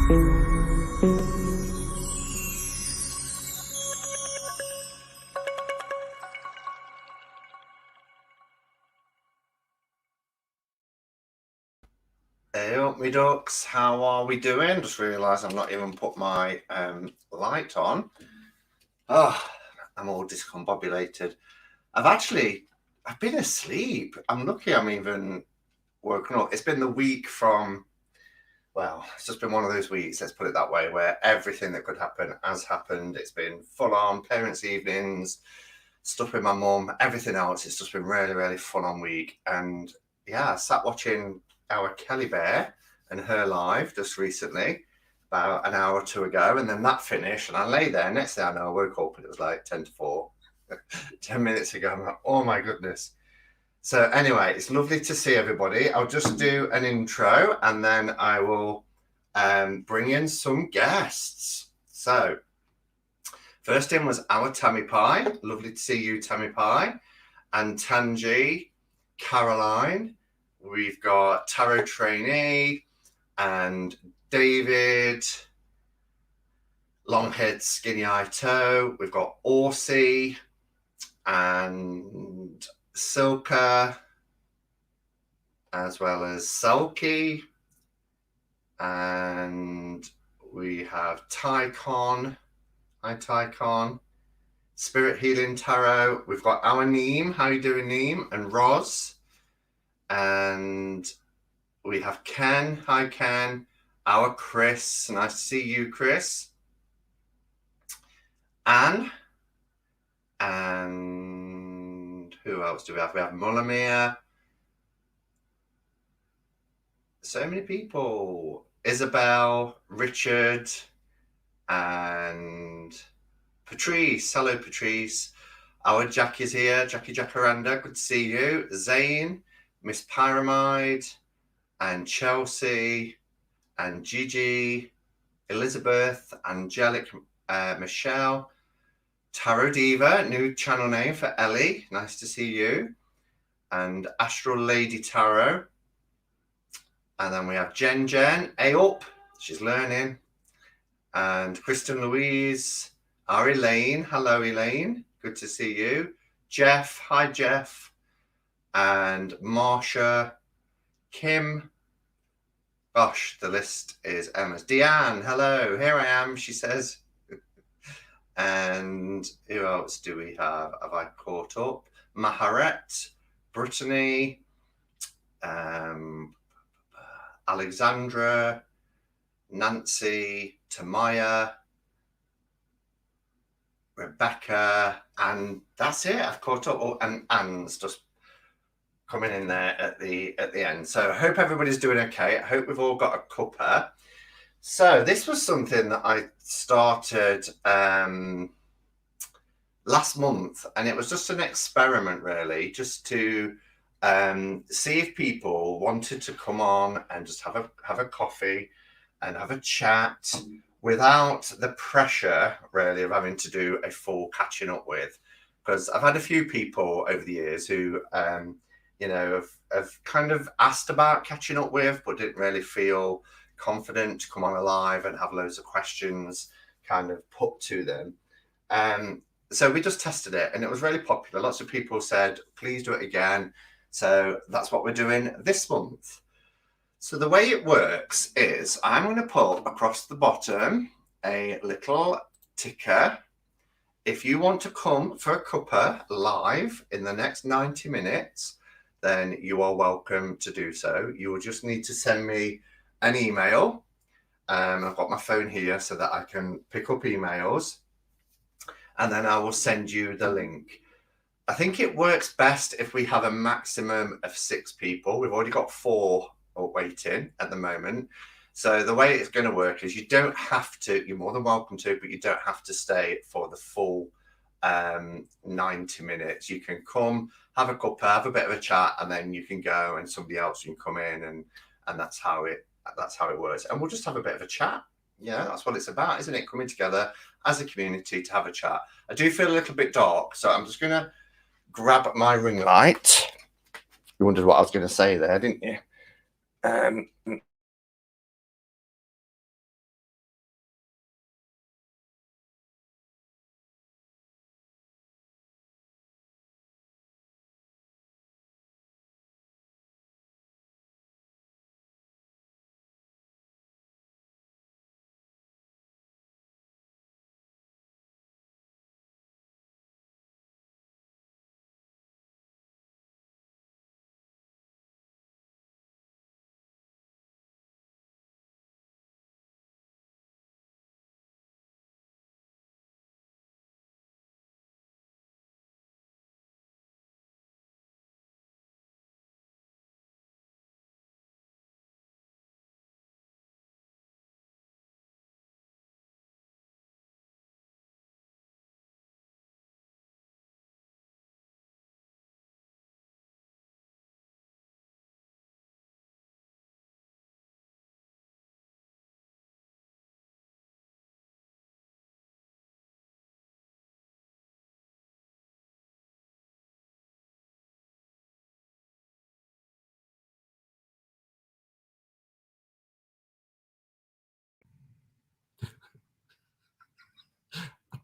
Hey up, me ducks. How are we doing? Just realised I've not even put my light on. Oh, I'm all discombobulated. I've been asleep. I'm lucky I'm even woken up. It's been the week from, well, it's just been one of those weeks, let's put it that way, where everything that could happen has happened. It's been full on parents' evenings, stuff with my mum, everything else. It's just been really, really full on week. And yeah, I sat watching our Kelly Bear and her live just recently, about an hour or two ago, and then that finished, and I lay there. Next thing I know, I woke up and it was like 10 to 4, 10 minutes ago. I'm like, oh my goodness. So anyway, it's lovely to see everybody. I'll just do an intro and then I will bring in some guests. So first in was our Tammy Pie. Lovely to see you, Tammy Pie. And Tanji, Caroline. We've got Tarot Trainee and David, Longhead Skinny Eye Toe. We've got Orsi and Silka, as well as Selkie. And we have Tycon. Hi, Tycon. Spirit Healing Tarot. We've got our Neem. How you doing, Neem? And Roz. And we have Ken. Hi, Ken. Our Chris. Nice to see you, Chris. Anne. And who else do we have? We have Mulamir. So many people. Isabel, Richard, and Patrice. Hello, Patrice. Our Jack is here. Jackie Jacaranda. Good to see you. Zane, Miss Pyramide, and Chelsea, and Gigi, Elizabeth, Angelic, Michelle, Tarot Diva, new channel name for Ellie. Nice to see you. And Astral Lady Tarot. And then we have Jen. Hey up. She's learning. And Kristen Louise. Our Elaine. Hello, Elaine. Good to see you. Jeff. Hi, Jeff. And Marsha. Kim. Gosh, the list is endless. Deanne. Hello. Here I am, she says. And who else do we have? Have I caught up? Maharet. Brittany. Alexandra, Nancy, Tamaya, Rebecca, and that's it. I've caught up. Oh, and Anne's just coming in there at the end. So I hope everybody's doing okay. I hope we've all got a cuppa. So this was something that I started last month, and it was just an experiment, really, just to see if people wanted to come on and just have a coffee and have a chat without the pressure, really, of having to do a full catching up with. Because I've had a few people over the years who, have kind of asked about catching up with, but didn't really feel confident to come on live and have loads of questions kind of put to them. So we just tested it, and it was really popular. Lots of people said, please do it again. So that's what we're doing this month. So the way it works is I'm going to put across the bottom a little ticker. If you want to come for a cuppa live in the next 90 minutes, then you are welcome to do so. You will just need to send me an email. I've got my phone here so that I can pick up emails, and then I will send you the link. I think it works best if we have a maximum of 6 people. We've already got 4 waiting at the moment. So the way it's going to work is you don't have to, you're more than welcome to, but you don't have to stay for the full 90 minutes. You can come, have a cuppa, have a bit of a chat, and then you can go and somebody else can come in, and that's how it works. And we'll just have a bit of a chat. Yeah, that's what it's about, isn't it? Coming together as a community to have a chat. I do feel a little bit dark, so I'm just going to grab my ring light. You wondered what I was going to say there, didn't you?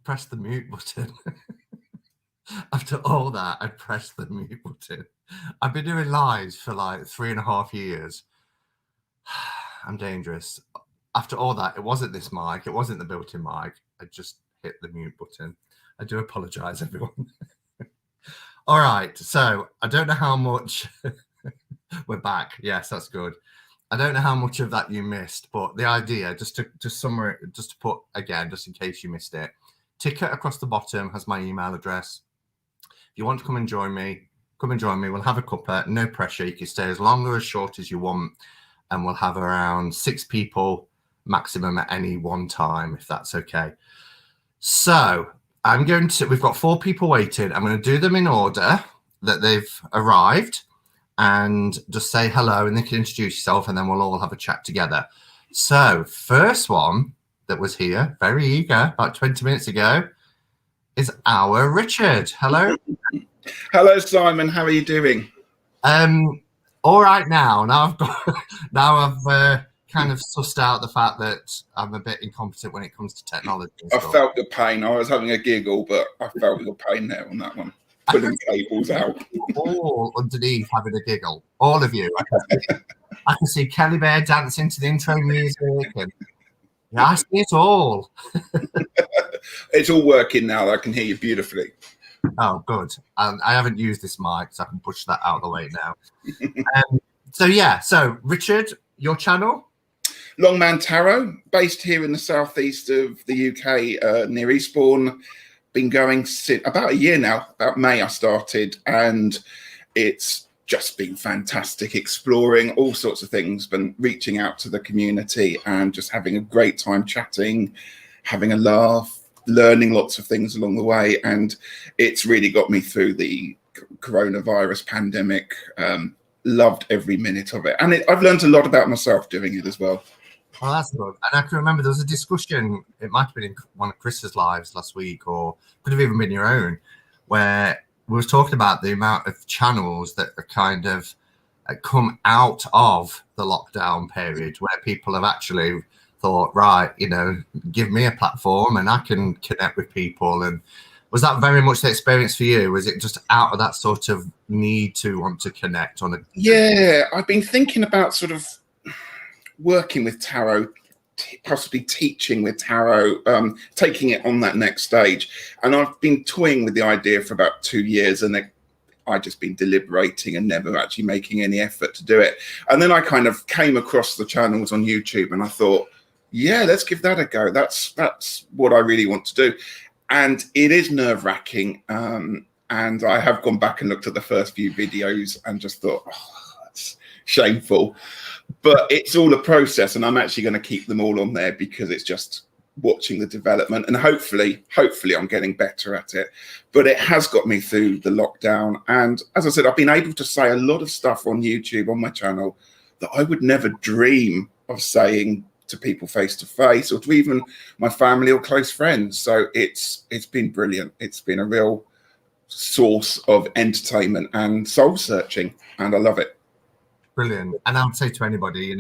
pressed the mute button. After all that, I pressed the mute button. I've been doing lives for like 3.5 years. I'm dangerous. After all that, it wasn't this mic. It wasn't the built-in mic. I just hit the mute button. I do apologize, everyone. All right. So I don't know how much we're back. Yes, that's good. I don't know how much of that you missed, but the idea, just to put again, just in case you missed it, ticket across the bottom has my email address. If you want to come and join me, come and join me. We'll have a cuppa, no pressure. You can stay as long or as short as you want, and we'll have around 6 people maximum at any one time, if that's okay. So we've got 4 people waiting. I'm going to do them in order that they've arrived, and just say hello, and they can introduce yourself, and then we'll all have a chat together. So first one that was here, very eager, about 20 minutes ago, is our Richard. Hello. Hello, Simon. How are you doing? All right now. Now I've kind of sussed out the fact that I'm a bit incompetent when it comes to technology. I felt your pain. I was having a giggle, but I felt your pain there on that one. Pulling cables out. All underneath having a giggle. All of you. I can see Kelly Bear dancing to the intro music. And yeah, I see it all. It's all working now. I can hear you beautifully. Oh, good. I haven't used this mic, so I can push that out of the way now. So Richard, your channel? Longman Tarot, based here in the southeast of the UK, near Eastbourne. Been going since about a year now. About May I started, and it's just been fantastic, exploring all sorts of things, been reaching out to the community and just having a great time chatting, having a laugh, learning lots of things along the way. And it's really got me through the coronavirus pandemic. Loved every minute of it. And I've learned a lot about myself doing it as well. Oh, that's good. And I can remember there was a discussion, it might have been in one of Chris's lives last week, or could have even been your own, where we were talking about the amount of channels that are kind of come out of the lockdown period, where people have actually thought, right, give me a platform and I can connect with people. And was that very much the experience for you? Was it just out of that sort of need to want to connect on a... Yeah, I've been thinking about sort of working with tarot, possibly teaching with tarot, taking it on that next stage. And I've been toying with the idea for about 2 years, and I've just been deliberating and never actually making any effort to do it. And then I kind of came across the channels on YouTube, and I thought, yeah, let's give that a go. That's what I really want to do. And it is nerve-wracking. And I have gone back and looked at the first few videos and just thought, oh, that's shameful. But it's all a process, and I'm actually going to keep them all on there because it's just watching the development, and hopefully I'm getting better at it. But it has got me through the lockdown. And as I said, I've been able to say a lot of stuff on YouTube, on my channel, that I would never dream of saying to people face to face, or to even my family or close friends. So it's been brilliant. It's been a real source of entertainment and soul searching, and I love it. Brilliant. And I would say to anybody,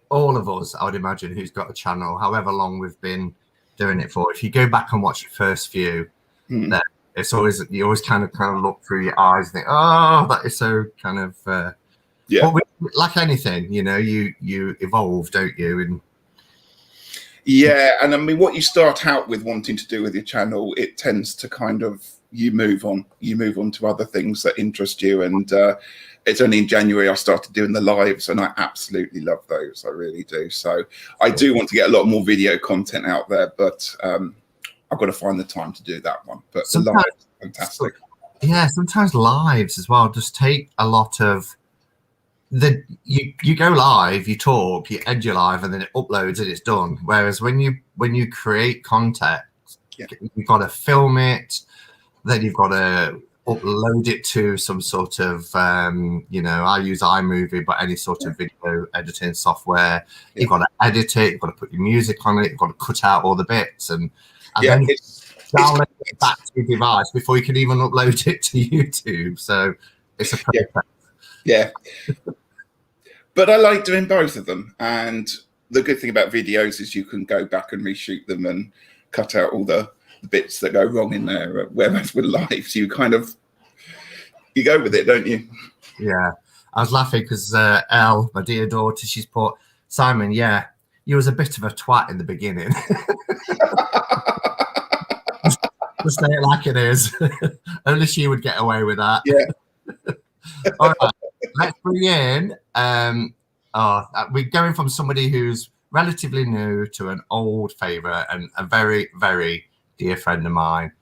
all of us, I would imagine, who's got a channel, however long we've been doing it for, if you go back and watch your first few, then it's always, you always kind of look through your eyes and think, oh, that is so kind of yeah. But like anything, you evolve, don't you? And yeah, and I mean, what you start out with wanting to do with your channel, it tends to kind of, you move on to other things that interest you. And it's only in January I started doing the lives, and I absolutely love those. I really do. So I do want to get a lot more video content out there, but I've got to find the time to do that one. But the lives are fantastic. Yeah, sometimes lives as well just take a lot of you go live, you talk, you end your live, and then it uploads and it's done. Whereas when you create content, you've got to film it, then you've got to upload it to some sort of I use iMovie, but any sort of video editing software. You've got to edit it, you've got to put your music on it, you've got to cut out all the bits, and then you download it back to your device before you can even upload it to YouTube. So it's a process. Yeah. But I like doing both of them. And the good thing about videos is you can go back and reshoot them and cut out all the bits that go wrong in there, whereas with live, so you go with it, don't you? Yeah, I was laughing because Elle, my dear daughter, she's put, Simon, yeah, you was a bit of a twat in the beginning. Just say it like it is. Only she would get away with that. Yeah. All right, let's bring in. We're going from somebody who's relatively new to an old favourite and a very, very dear friend of mine.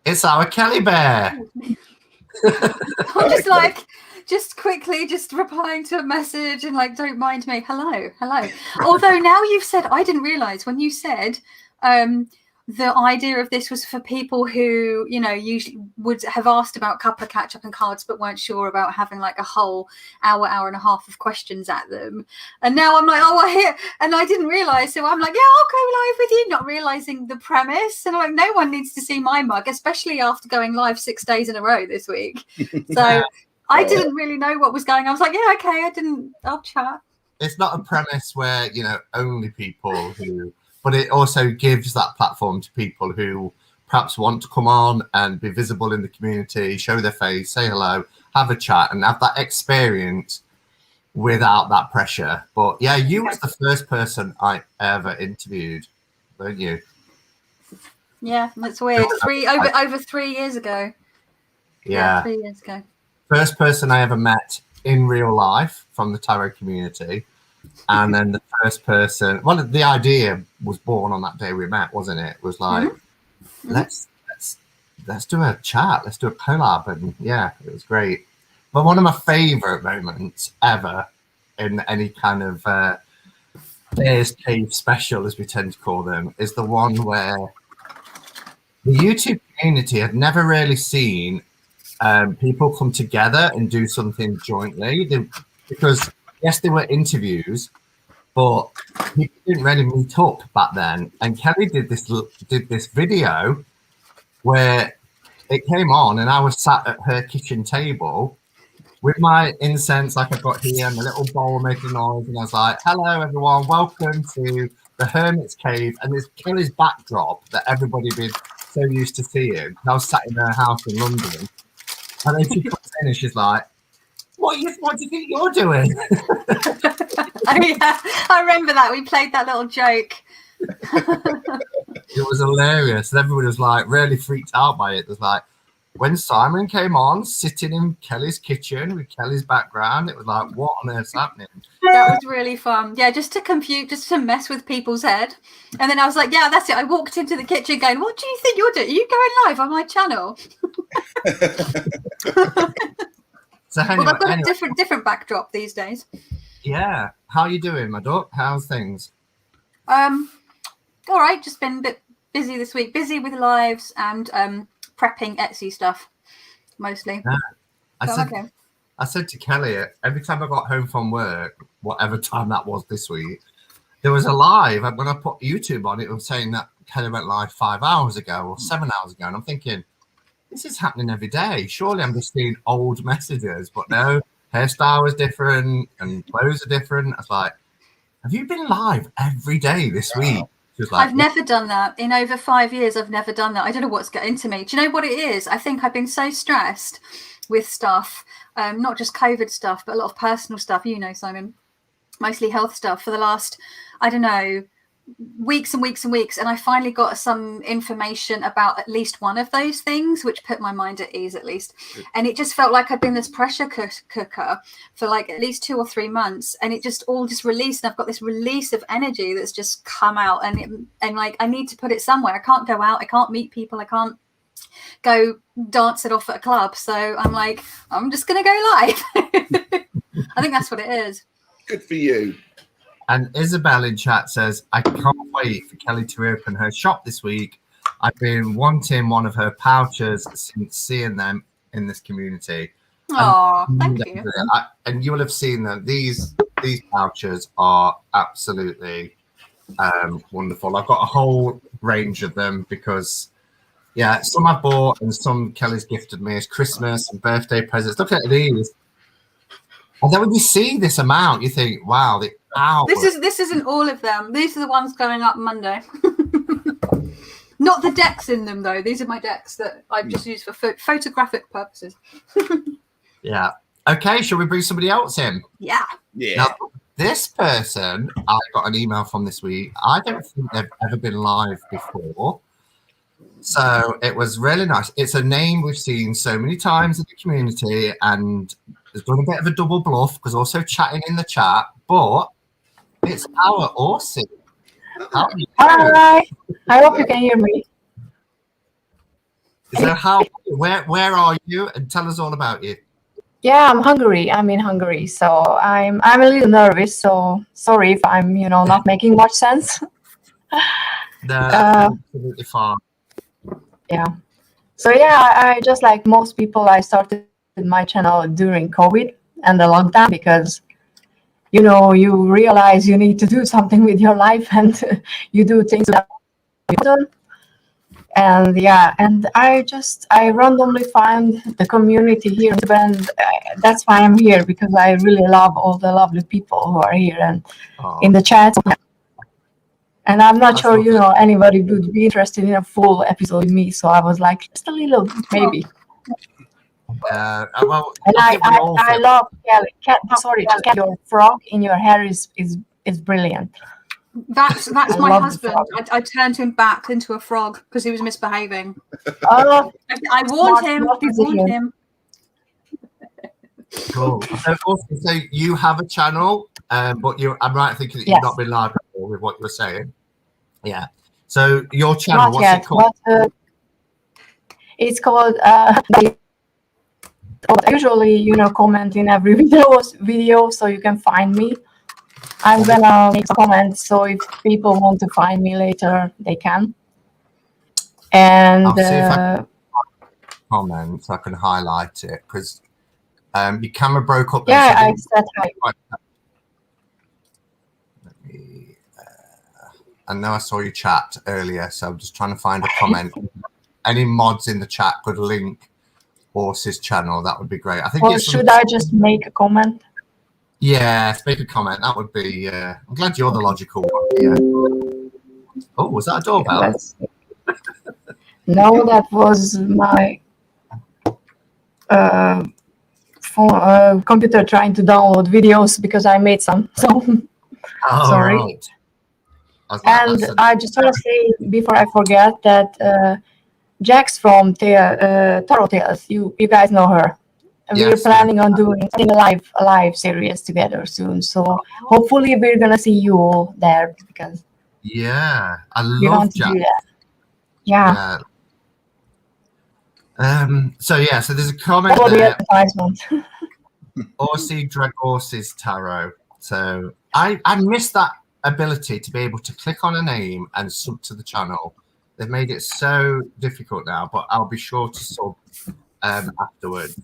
It's our Kelly Bear. I'm just like, just quickly, just replying to a message and like, don't mind me. Hello. Although now you've said, I didn't realise when you said the idea of this was for people who, you know, usually would have asked about Cuppa, catch up and cards, but weren't sure about having like a whole hour and a half of questions at them. And now I'm like, oh, I hear, and I didn't realise. So I'm like, yeah, I'll go live with you, not realising the premise. And I'm like, no one needs to see my mug, especially after going live 6 days in a row this week. So I didn't really know what was going on. I was like, yeah, okay, I'll chat. It's not a premise where, you know, only people who, but it also gives that platform to people who perhaps want to come on and be visible in the community, show their face, say hello, have a chat, and have that experience without that pressure. But yeah, you was the first person I ever interviewed, weren't you? Yeah, that's weird. Over 3 years ago. Yeah, 3 years ago. First person I ever met in real life from the tarot community. And then the first person, well, the idea was born on that day we met, wasn't it? It was like, let's do a chat, let's do a collab, and yeah, it was great. But one of my favorite moments ever in any kind of Bears Cave special, as we tend to call them, is the one where the YouTube community had never really seen people come together and do something jointly. Because yes, there were interviews, but people didn't really meet up back then. And Kelly did this video where it came on, and I was sat at her kitchen table with my incense, like I've got here, and a little bowl making noise, and I was like, "Hello, everyone! Welcome to the Hermit's Cave." And there's Kelly's backdrop that everybody been so used to seeing. And I was sat in her house in London, and then she comes in and she's like, What do you think you're doing? Oh, yeah. I remember that. We played that little joke. It was hilarious. And everybody was like really freaked out by it. It was like when Simon came on, sitting in Kelly's kitchen with Kelly's background, it was like, what on earth's happening? That was really fun. Yeah, just to mess with people's head. And then I was like, yeah, that's it. I walked into the kitchen going, what do you think you're doing? Are you going live on my channel? So anyway, well, I've got a different backdrop these days. Yeah. How are you doing, my duck? How's things? All right. Just been a bit busy this week. Busy with lives and prepping Etsy stuff, mostly. Yeah. I said to Kelly, every time I got home from work, whatever time that was this week, there was a live. And when I put YouTube on, it was saying that Kelly went live 5 hours ago or 7 hours ago. And I'm thinking, this is happening every day. Surely I'm just seeing old messages, but no, hairstyle was different and clothes are different. I was like, have you been live every day this week? She was like, I've never done that. In over 5 years, I've never done that. I don't know what's getting to me. Do you know what it is? I think I've been so stressed with stuff, not just COVID stuff, but a lot of personal stuff, you know, Simon, mostly health stuff for the last, I don't know, weeks and weeks and weeks, and I finally got some information about at least one of those things, which put my mind at ease at least. And it just felt like I'd been this pressure cooker for like at least 2 or 3 months, and it just all just released, and I've got this release of energy that's just come out, and like I need to put it somewhere. I can't go out, I can't meet people, I can't go dance it off at a club, so I'm like, I'm just gonna go live. I think that's what it is. Good for you. And Isabel in chat says, I can't wait for Kelly to open her shop this week. I've been wanting one of her pouches since seeing them in this community. Oh, thank you. And you will have seen them. These pouches are absolutely wonderful. I've got a whole range of them because, yeah, some I bought and some Kelly's gifted me as Christmas and birthday presents. Look at these. And then when you see this amount, you think, wow, the hour. This isn't all of them. These are the ones going up Monday. Not the decks in them, though. These are my decks that I've just used for photographic purposes. Yeah. Okay, shall we bring somebody else in? Yeah. Yeah. Now, this person, I got an email from this week. I don't think they've ever been live before. So it was really nice. It's a name we've seen so many times in the community and has done a bit of a double bluff because also chatting in the chat, but it's our Orsi. How are you doing? Hi, I hope you can hear me. So where are you? And tell us all about you. Yeah, I'm Hungary. I'm in Hungary, so I'm a little nervous. So sorry if I'm not making much sense. No, absolutely fine. Yeah. So yeah, I just like most people, I started my channel during COVID and the lockdown because you realize you need to do something with your life and you do things that you don't. And yeah, and I randomly found the community here, and that's why I'm here, because I really love all the lovely people who are here and in the chat. And I'm not sure, anybody would be interested in a full episode with me. So I was like, just a little, maybe. Well, and I love Kelly. Just your frog in your hair is brilliant. That's my husband. I turned him back into a frog because he was misbehaving. Oh, I warned him. Cool. So you have a channel, but I'm right thinking that you've not been live before with what you were saying. Yeah. So your channel, what's it called? But, it's called. I usually, comment in every video, so you can find me. I'm gonna make comments, so if people want to find me later, they can. And I'll see if I can comment, so I can highlight it because your camera broke up. Yeah, I said hi. Let me. I know I saw you chat earlier, so I'm just trying to find a comment. Any mods in the chat could link Orsi's channel. That would be great. I think. Or should I just make a comment? Yeah, make a comment. That would be. I'm glad you're the logical one. Yeah. Oh, was that a doorbell? No, that was my computer trying to download videos because I made some. So sorry. Right. And I just want to say before I forget that Jax from Tarot Tales, you guys know her. We're planning on doing a live series together soon. So hopefully we're gonna see you all there because I love Jax. Do that. Yeah. So there's a comment there. Orsi Drag Orsi's Tarot. So I miss that ability to be able to click on a name and sub to the channel. They've made it so difficult now, but I'll be sure to sub afterwards.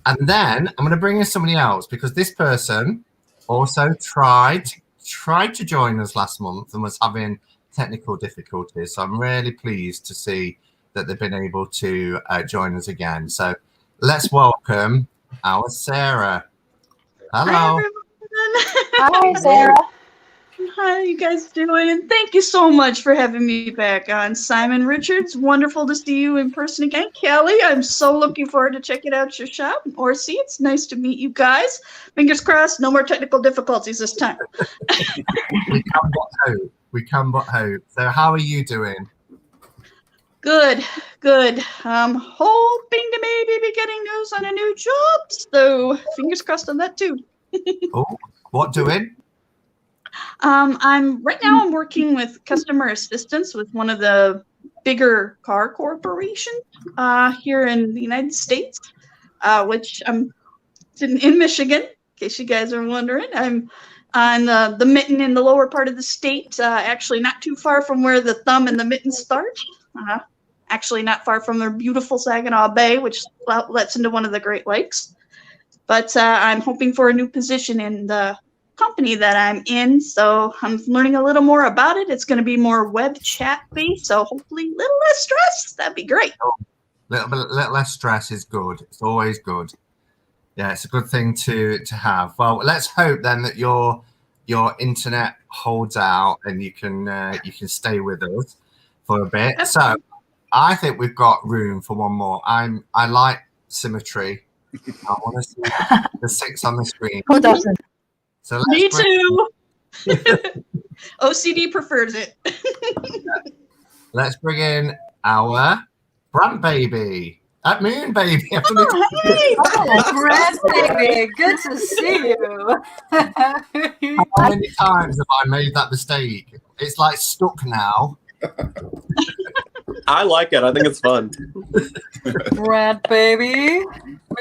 And then I'm going to bring in somebody else because this person also tried to join us last month and was having technical difficulties. So I'm really pleased to see that they've been able to join us again. So let's welcome our Sarah. Hello. Hi, Sarah. How are you guys doing? And thank you so much for having me back on. Simon Richards, wonderful to see you in person again. Kelly, I'm so looking forward to checking out your shop. Orsi, it's nice to meet you guys. Fingers crossed, no more technical difficulties this time. We can but hope. So how are you doing? Good. Hoping to maybe be getting news on a new job. So fingers crossed on that too. Oh, what doing? I'm working with customer assistance with one of the bigger car corporations here in the United States, which I'm in Michigan, in case you guys are wondering. I'm on the mitten in the lower part of the state, actually not too far from where the thumb and the mitten start. Actually not far from their beautiful Saginaw Bay, which lets into one of the Great Lakes. But I'm hoping for a new position in the company that I'm in, so I'm learning a little more about it. It's going to be more web chat based, so hopefully a little less stress. That'd be great. Little less stress is good. It's always good. Yeah, it's a good thing to have. Well, let's hope then that your internet holds out and you can stay with us. for a bit. So I think we've got room for one more. I like symmetry. I want to see the 6 on the screen. Who doesn't? So Me let's too. OCD prefers it. let's bring in our Brand Baby. Moon Baby. Hey! Brand Baby, good to see you. How many times have I made that mistake? It's like stuck now. I like it. I think it's fun. Brand Baby,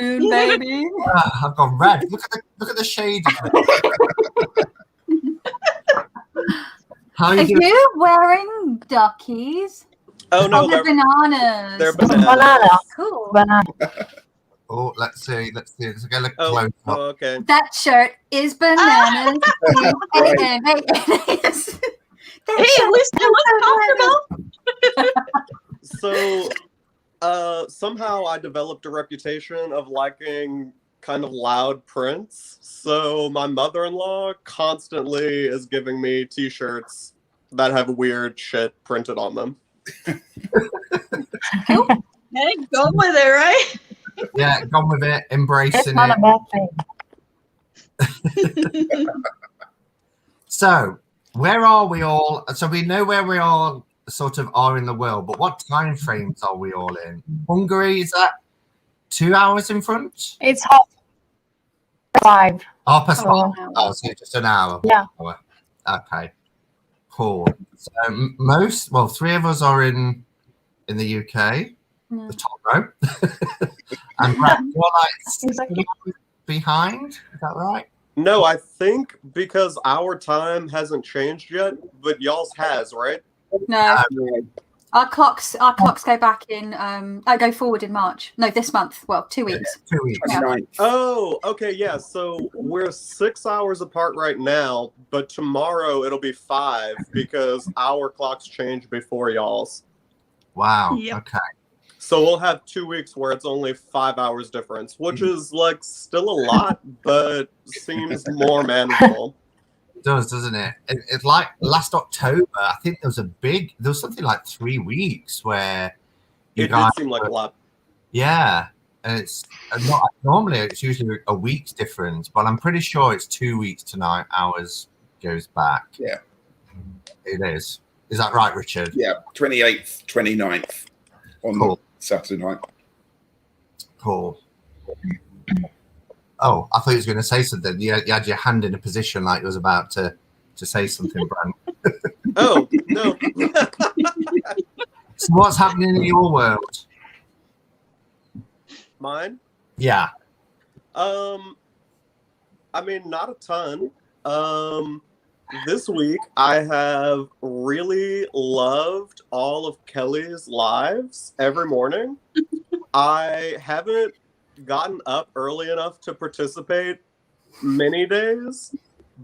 Moon Baby. I've gone red. Look at the shade. How are Are you doing? you wearing duckies? Oh no, they're bananas. they're bananas. Banana. Cool. Banana. Oh, let's see. Let's get a look Oh, close up. okay. That shirt is bananas. Hey, at least it looks comfortable. So, somehow I developed a reputation of liking kind of loud prints. So my mother-in-law constantly is giving me T-shirts that have weird shit printed on them. Hey, go with it, right? Yeah, gone with it, It's embracing not it. a bad thing. So, where are we all? So we know where we all sort of are in the world, but what time frames are we all in? Hungary, is that 2 hours in front? It's 5. 5:30. Oh. Oh, so just an hour. Yeah. Okay. Cool. So three of us are in the UK, the top row, and Brad, you're like 6 Exactly. hours behind. Is that right? No, I think because our time hasn't changed yet, but y'all's has, right? No, our clocks go back in. Go forward in March. No, this month. Well, 2 weeks. 2 weeks. 29th. Oh, okay, yeah. So we're 6 hours apart right now, but tomorrow it'll be 5 because our clocks change before y'all's. Wow. Yep. Okay. So we'll have 2 weeks where it's only 5 hours difference, which is like still a lot, but seems more manageable. It does, doesn't it? It's like last October. I think there was something like 3 weeks where you It guys did seem like a lot. Yeah, and it's not normally it's usually a week's difference, but I'm pretty sure it's 2 weeks to 9 hours goes back. Yeah. It is. Is that right, Richard? Yeah, 28th, 29th on Cool. the Saturday night. Cool. Oh, I thought you was going to say something. You had your hand in a position like you was about to say something, Brand. Oh, no. So what's happening in your world? Mine? Yeah. I mean, not a ton. This week I have really loved all of Kelly's lives every morning. I haven't gotten up early enough to participate many days,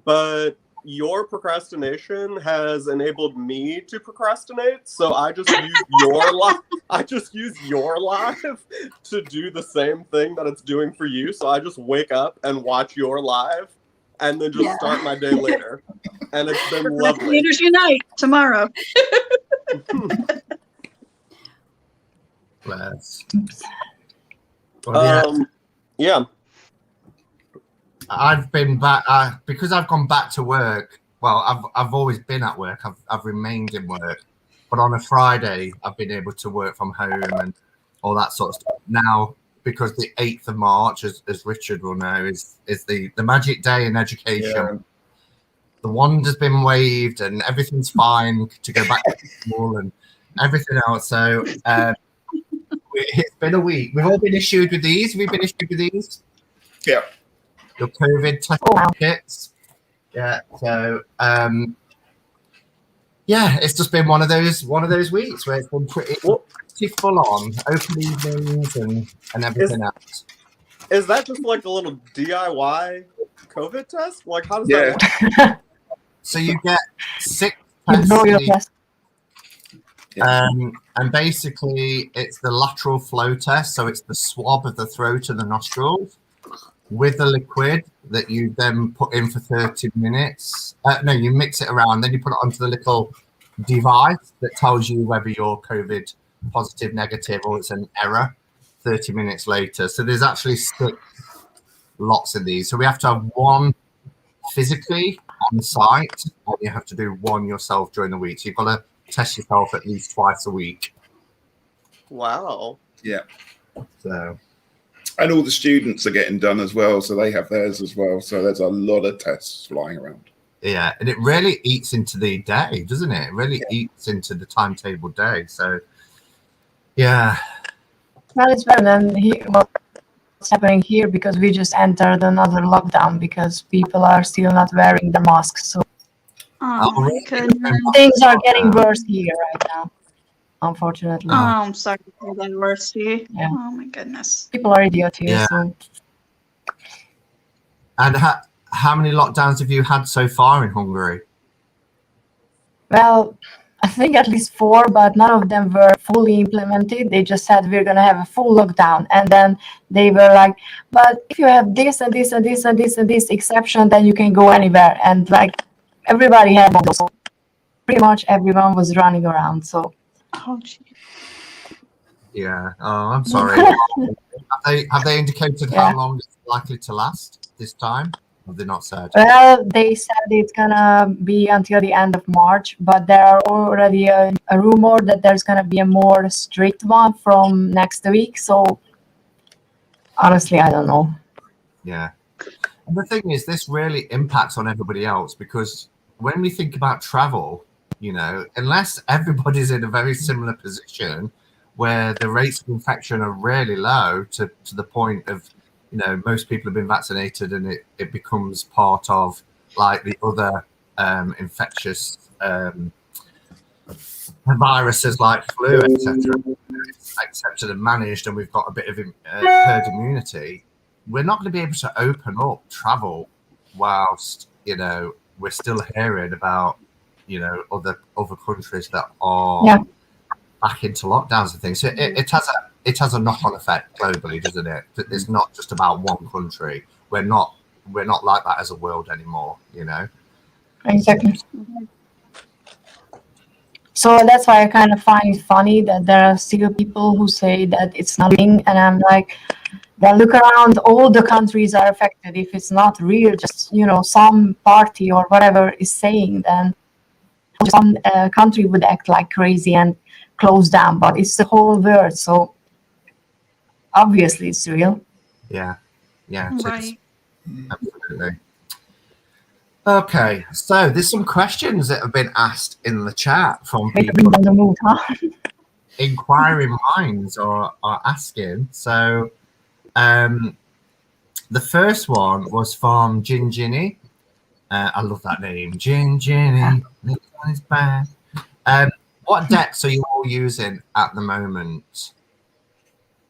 but your procrastination has enabled me to procrastinate. So I just use your life. I just use your live to do the same thing that it's doing for you. So I just wake up and watch your live, and then just start my day later. And it's been lovely. Leaders Unite tomorrow. Bless. Well, yeah. Yeah. I've been back because I've gone back to work. Well, I've always been at work. I've remained in work, but on a Friday I've been able to work from home and all that sort of stuff. Now, because the 8th of March, as Richard will know, is the magic day in education. Yeah. The wand has been waved and everything's fine to go back to school and everything else. So it's been a week. We've all been issued with these. Have you been issued with these? Yeah. Your COVID test kits. Yeah. So it's just been one of those weeks where it's been pretty full on, open evenings and everything else. Is that just like a little DIY COVID test? Like, how does that work? So you get 6 You tests. know your test. And basically it's the lateral flow test. So it's the swab of the throat and the nostrils with the liquid that you then put in for 30 minutes. No, you mix it around, then you put it onto the little device that tells you whether you're COVID positive, negative, or it's an error 30 minutes later. So there's actually 6 lots of these. So we have to have one physically on site, and you have to do one yourself during the week. So you've got to test yourself at least twice a week. Wow. Yeah. So, and all the students are getting done as well, so they have theirs as well. So there's a lot of tests flying around. yeah, and it really eats into the day, doesn't it? It really eats into the timetable day. So, yeah. Well, it's better than what's happening here, because we just entered another lockdown because people are still not wearing the masks. So Oh my goodness. things are getting worse here right now, unfortunately. Oh, I'm sorry to hear that, Mercy. Yeah. Oh my goodness. People are idiots here. Yeah. So And how many lockdowns have you had so far in Hungary? well, I think at least 4, but none of them were fully implemented. They just said we're gonna have a full lockdown, and then they were like, but if you have this and this and this and this and this exception, then you can go anywhere. And like everybody had one, so pretty much everyone was running around. So Oh, gee. Yeah. Oh, I'm sorry. have they indicated how long it's likely to last this time? Have they not said? well, they said it's gonna be until the end of March, but there are already a rumor that there's gonna be a more strict one from next week. So honestly, I don't know. Yeah. And the thing is, this really impacts on everybody else, because when we think about travel, you know, unless everybody's in a very similar position where the rates of infection are really low to the point of, you know, most people have been vaccinated and it becomes part of like the other infectious viruses like flu, etc., accepted and managed, and we've got a bit of herd immunity, we're not going to be able to open up travel whilst, you know, we're still hearing about, you know, other countries that are back into lockdowns and things. So it has a knock-on effect globally, doesn't it? That it's not just about one country. We're not like that as a world anymore, you know. Exactly. So that's why I kind of find it funny that there are still people who say that it's nothing, and I'm like, then look around, all the countries are affected. If it's not real, just, you know, some party or whatever is saying, then some country would act like crazy and close down, but it's the whole world, so obviously it's real. Yeah, it Right. is. Absolutely. Okay, so there's some questions that have been asked in the chat from Make people. on the mood, huh? Inquiring minds are asking. So the first one was from Gin Ginny. I love that name, Gin Ginny. This one is bad. What decks are you all using at the moment?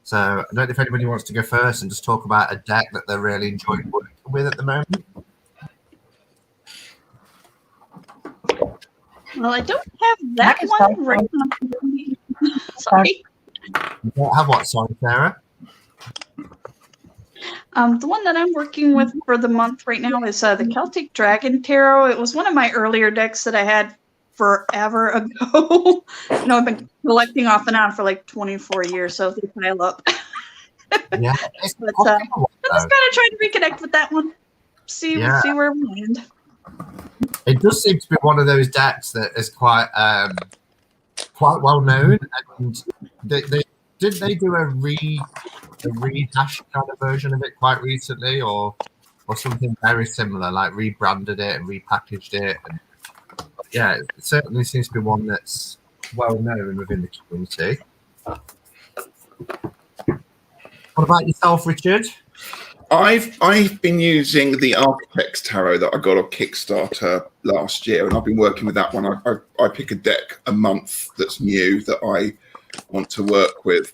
So I don't know if anybody wants to go first and just talk about a deck that they're really enjoying working with at the moment. Well, I don't have that I can one start. right now. Sorry. You don't have what, sorry, Sarah? The one that I'm working with for the month right now is the Celtic Dragon Tarot. It was one of my earlier decks that I had forever ago. You know, I've been collecting off and on for like 24 years, so they pile up. Yeah. But I'm just kind of trying to reconnect with that one. See where we land. It does seem to be one of those decks that is quite well known, and they do a rehash kind of version of it quite recently, or something very similar, like rebranded it and repackaged it, and yeah, it certainly seems to be one that's well known within the community. What about yourself, Richard? I've been using the Architect's Tarot that I got on Kickstarter last year, and I've been working with that one. I pick a deck a month that's new that I want to work with.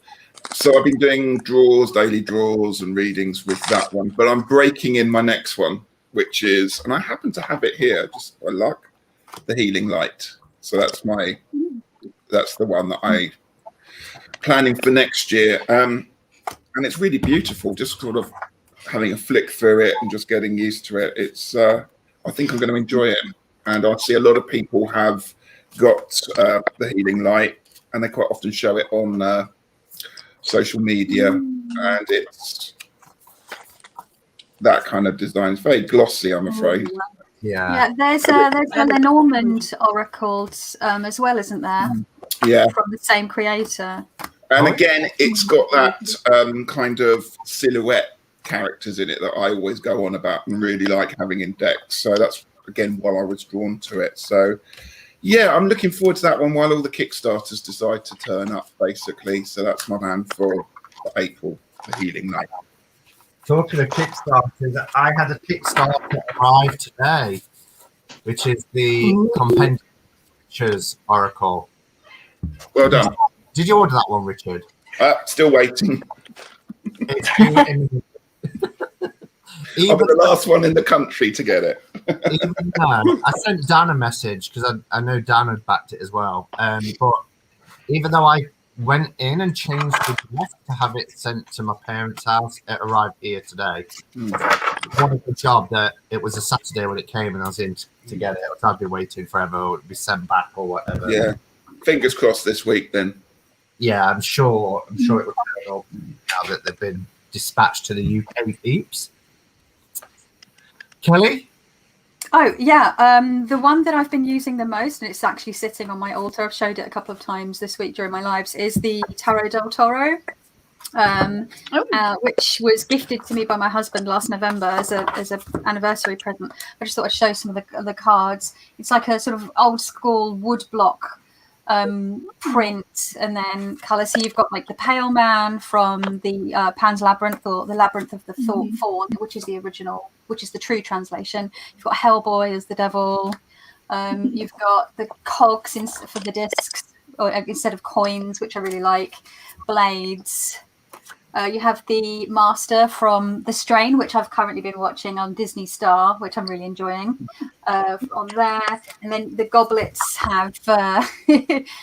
So I've been doing daily draws and readings with that one, but I'm breaking in my next one, which is, and I happen to have it here, just by luck, the Healing Light. So that's the one that I planning for next year. And it's really beautiful, just sort of having a flick through it and just getting used to it. It's I think I'm going to enjoy it. And I see a lot of people have got the healing light, and they quite often show it on social media, and it's that kind of design. It's very glossy, I'm afraid. Yeah, there's the Lenormand oracles as well, isn't there? Yeah, from the same creator. and again, it's got that kind of silhouette characters in it that I always go on about and really like having in decks. So that's again why I was drawn to it. So yeah, I'm looking forward to that one while all the Kickstarters decide to turn up, basically. So that's my plan for April, the Healing Night. Talking of Kickstarters, I had a Kickstarter arrive today, which is the Compendium Pictures Oracle. Well done. Did you order that one, Richard? Still waiting. It's I'll be the last one in the country to get it. Even though I sent Dan a message because I know Dan had backed it as well. But even though I went in and changed the address to have it sent to my parents' house, it arrived here today. What a good job that it was a Saturday when it came and I was in to get it. I'd be waiting forever, or it'd be sent back or whatever. Yeah. Fingers crossed this week then. Yeah, I'm sure it will turn up now that they've been dispatched to the UK peeps. Kelly? Oh, yeah. The one that I've been using the most, and it's actually sitting on my altar, I've showed it a couple of times this week during my lives, is the Tarot del Toro, which was gifted to me by my husband last November as an anniversary present. I just thought I'd show some of the cards. It's like a sort of old school wood block print and then colour. So you've got like the Pale Man from the Pan's Labyrinth, or the Labyrinth of the Fawn, which is the original, which is the true translation. You've got Hellboy as the devil. You've got the cogs for the discs, or instead of coins, which I really like. Blades. You have the Master from The Strain, which I've currently been watching on Disney Star, which I'm really enjoying on there. And then the goblets have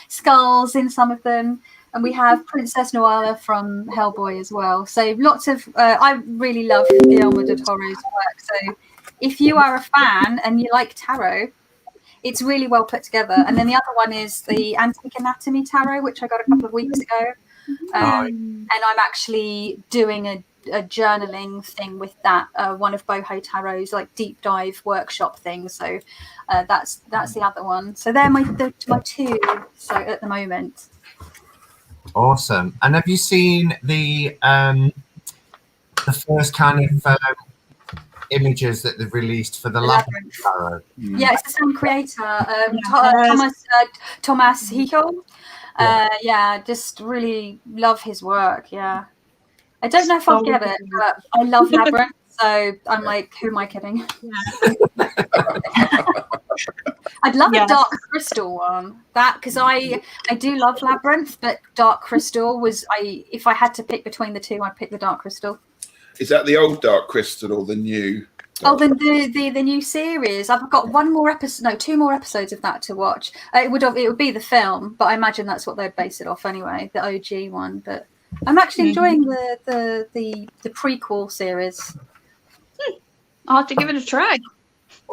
skulls in some of them. And we have Princess Noala from Hellboy as well. So lots of, I really love Guillermo del Toro's work. So if you are a fan and you like tarot, it's really well put together. And then the other one is the Antique Anatomy Tarot, which I got a couple of weeks ago. And I'm actually doing a journaling thing with that, one of Boho Tarot's like deep dive workshop things. So that's the other one. So they're my two. So at the moment. Awesome. And have you seen the first kind of images that they've released for the Labyrinth Tarot? Yeah, it's the same creator, Thomas Hickle. Yeah, just really love his work. Yeah, I don't know if I'll get it, but I love Labyrinth, so I'm like, who am I kidding? I'd love a Dark Crystal one, because I do love Labyrinth, but Dark Crystal was if I had to pick between the two, I'd pick the Dark Crystal. Is that the old Dark Crystal or the new? The new series. I've got two more episodes of that to watch. It would be the film, but I imagine that's what they'd base it off anyway, the OG one. But I'm actually enjoying the prequel series. I'll have to give it a try.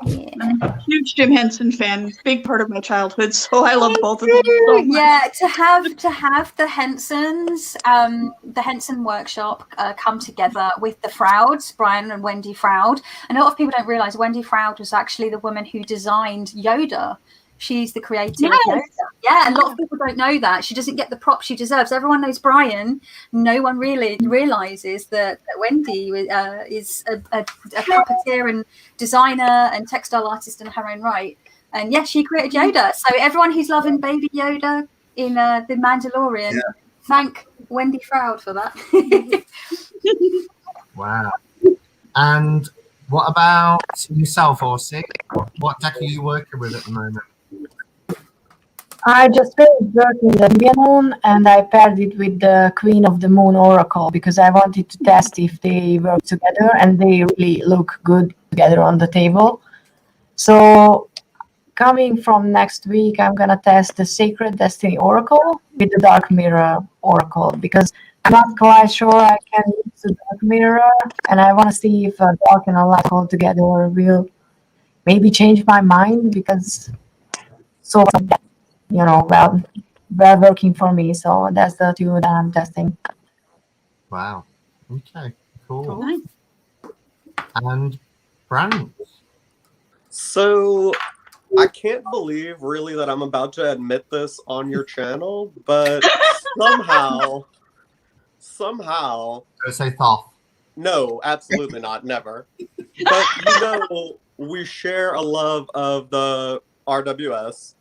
Yeah. I'm a huge Jim Henson fan, big part of my childhood, so I love both of them so much. Yeah, to have the Hensons, the Henson workshop come together with the Frouds, Brian and Wendy Froud. And a lot of people don't realise Wendy Froud was actually the woman who designed Yoda. She's the creator of Yoda. Yeah, a lot of people don't know that. She doesn't get the props she deserves. Everyone knows Brian. No one really realises that Wendy is a puppeteer and designer and textile artist in her own right. And yes, she created Yoda. So everyone who's loving Baby Yoda in The Mandalorian, thank Wendy Froud for that. Wow. And what about yourself, Orsi? What deck are you working with at the moment? I just finished working the New Moon, and I paired it with the Queen of the Moon Oracle because I wanted to test if they work together, and they really look good together on the table. So coming from next week, I'm going to test the Sacred Destiny Oracle with the Dark Mirror Oracle because I'm not quite sure I can use the Dark Mirror, and I want to see if Dark and a Light all together will maybe change my mind because so well working for me. So that's the two that I'm testing. Wow. Okay. Cool. Nice. And Brand. So I can't believe really that I'm about to admit this on your channel, but somehow, Go say Thoth. no, absolutely not, never. But we share a love of the RWS,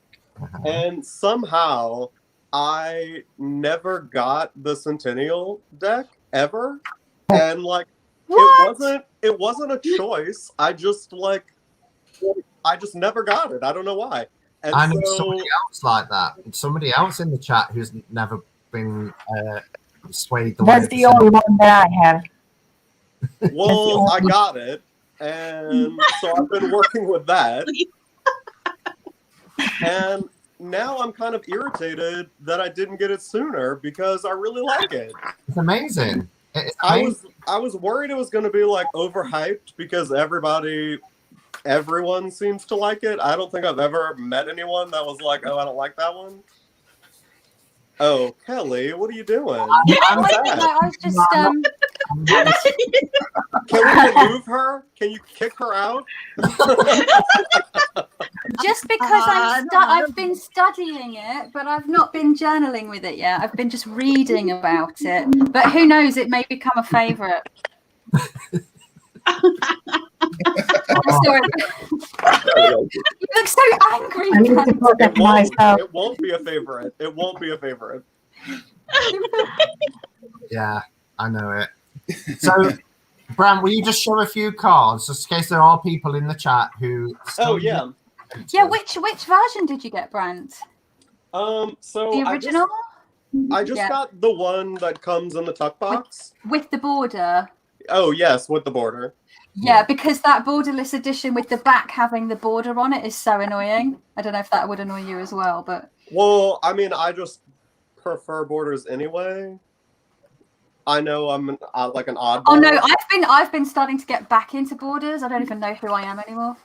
and somehow I never got the Centennial deck ever, and like it wasn't a choice. I just never got it. I don't know why. And I know somebody else like that. Somebody else in the chat who's never been swayed the way. That's the only one that I have. Well, I got it, and so I've been working with that. And now I'm kind of irritated that I didn't get it sooner because I really like it. It's amazing. I was worried it was going to be like overhyped because everyone seems to like it. I don't think I've ever met anyone that was like, "Oh, I don't like that one." Oh, Kelly, what are you doing? I was just Can we remove her? Can you kick her out? just because I've been studying it, but I've not been journaling with it yet. I've been just reading about it. But who knows? It may become a favourite. I'm sorry. You look so angry. I need to protect myself. It won't be a favorite. It won't be a favorite. Yeah, I know it. So, Bram, will you just show a few cards, just in case there are people in the chat who... Oh, yeah. Yeah, which version did you get, Brant? So the original? I just got the one that comes in the tuck box. With the border? Oh, yes, with the border. Yeah, because that borderless edition with the back having the border on it is so annoying. I don't know if that would annoy you as well, but... Well, I mean, I just prefer borders anyway. I know I'm like an oddball. Oh no, I've been starting to get back into borders. I don't even know who I am anymore.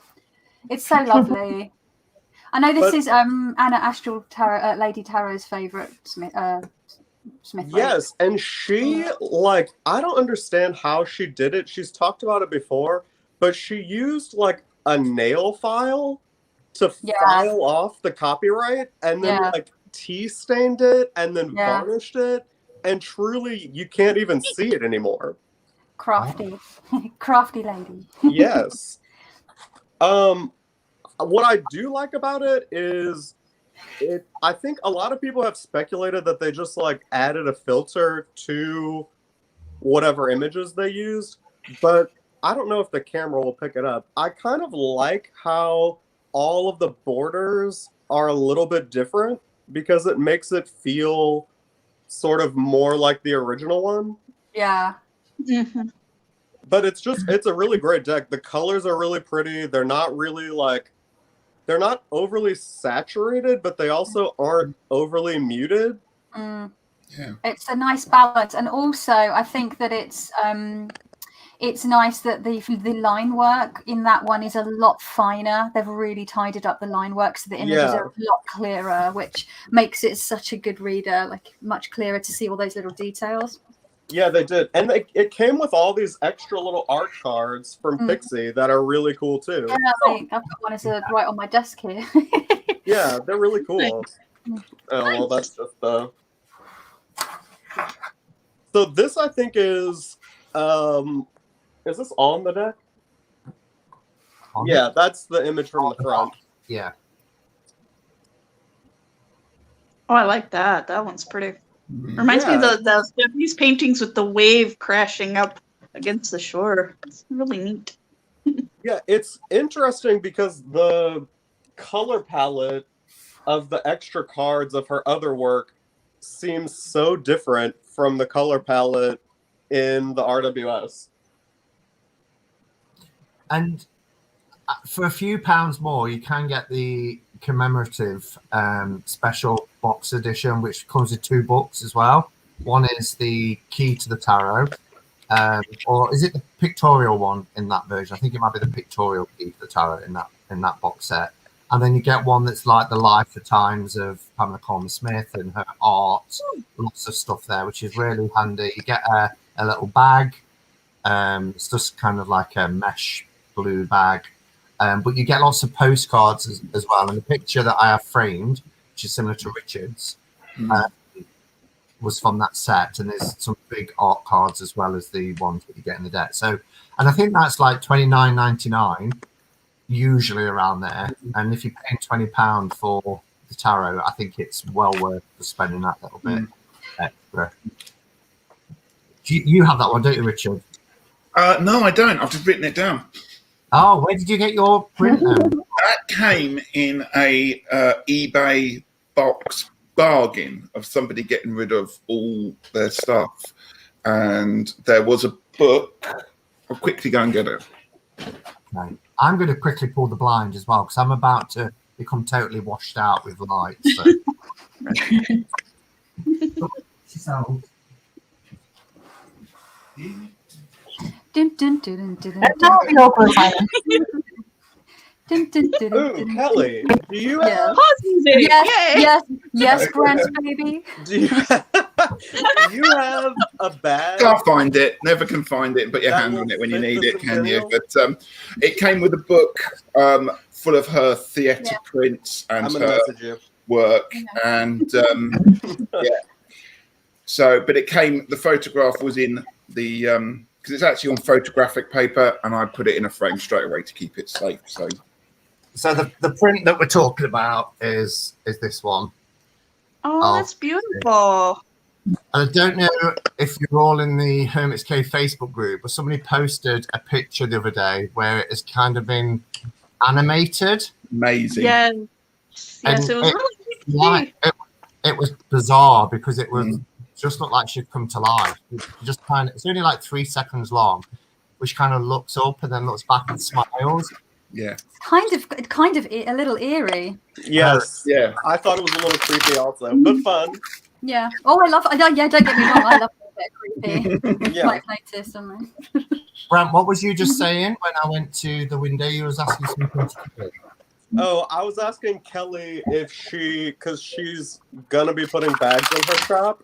It's so lovely. I know this is Anna Astral Tarot, Lady Tarot's favorite Smith. Yes, and she I don't understand how she did it. She's talked about it before, but she used like a nail file to file off the copyright, and then tea stained it, and then varnished it, and truly you can't even see it anymore. Crafty, crafty lady. Yes. What I do like about it is I think a lot of people have speculated that they just added a filter to whatever images they used, but I don't know if the camera will pick it up. I kind of like how all of the borders are a little bit different because it makes it feel sort of more like the original one. Yeah. Mm-hmm. But it's a really great deck. The colors are really pretty. They're not really they're not overly saturated, but they also aren't overly muted. Mm. Yeah. It's a nice balance. And also I think that it's nice that the line work in that one is a lot finer. They've really tidied up the line work so the images are a lot clearer, which makes it such a good reader, much clearer to see all those little details. Yeah, they did. And it came with all these extra little art cards from Pixie that are really cool too. Yeah, I've got one right on my desk here. Yeah, they're really cool. Oh, well, that's just So this, I think, is this on the deck? Yeah, that's the image from the front. Yeah. Oh, I like that. That one's pretty. Reminds me of the Japanese paintings with the wave crashing up against the shore. It's really neat. Yeah, it's interesting because the color palette of the extra cards of her other work seems so different from the color palette in the RWS. And for a few pounds more, you can get the commemorative special box edition, which comes with 2 books as well. One is the Key to the Tarot, or is it the pictorial one in that version? I think it might be the pictorial Key to the Tarot in that box set. And then you get one that's like the life of times of Pamela Coleman Smith and her art, lots of stuff there, which is really handy. You get a little bag. It's just kind of like a mesh blue bag. But you get lots of postcards as well. And the picture that I have framed, which is similar to Richard's, was from that set. And there's some big art cards as well as the ones that you get in the deck. So, and I think that's like $29.99. Usually around there, and if you're paying £20 for the tarot, I think it's well worth spending that little bit extra. You have that one, don't you, Richard? No, I don't. I've just written it down. Oh, where did you get your print? That came in a eBay box bargain of somebody getting rid of all their stuff, and there was a book. I'll quickly go and get it. Okay. I'm going to quickly pull the blind as well because I'm about to become totally washed out with light. So. And now the awkward silence. Ooh, Kelly, do you have, Yes, Grant, baby. do you have a bag? Can't find it. Never can find it. Put your hand on it when you need it, can you? But it came with a book full of her theatre prints and I'm gonna her message you. work, and yeah. So, but it came. The photograph was in the because it's actually on photographic paper, and I put it in a frame straight away to keep it safe. So the print that we're talking about is this one. Oh, that's beautiful. I don't know if you're all in the Hermit's Cave Facebook group, but somebody posted a picture the other day where it has kind of been animated. Amazing. Yes, it was really it was bizarre because it was just looked like she'd come to life. Just kind of, it's only like 3 seconds long, which kind of looks up and then looks back and smiles. Yeah. Kind of a little eerie. Yes. Yeah. I thought it was a little creepy also, but fun. Yeah. Oh, I love. Yeah, don't get me wrong. I love a bit creepy. Yeah. Might notice something. Brent, what was you just saying when I went to the window? You was asking something to do. Oh, I was asking Kelly if because she's gonna be putting bags in her shop,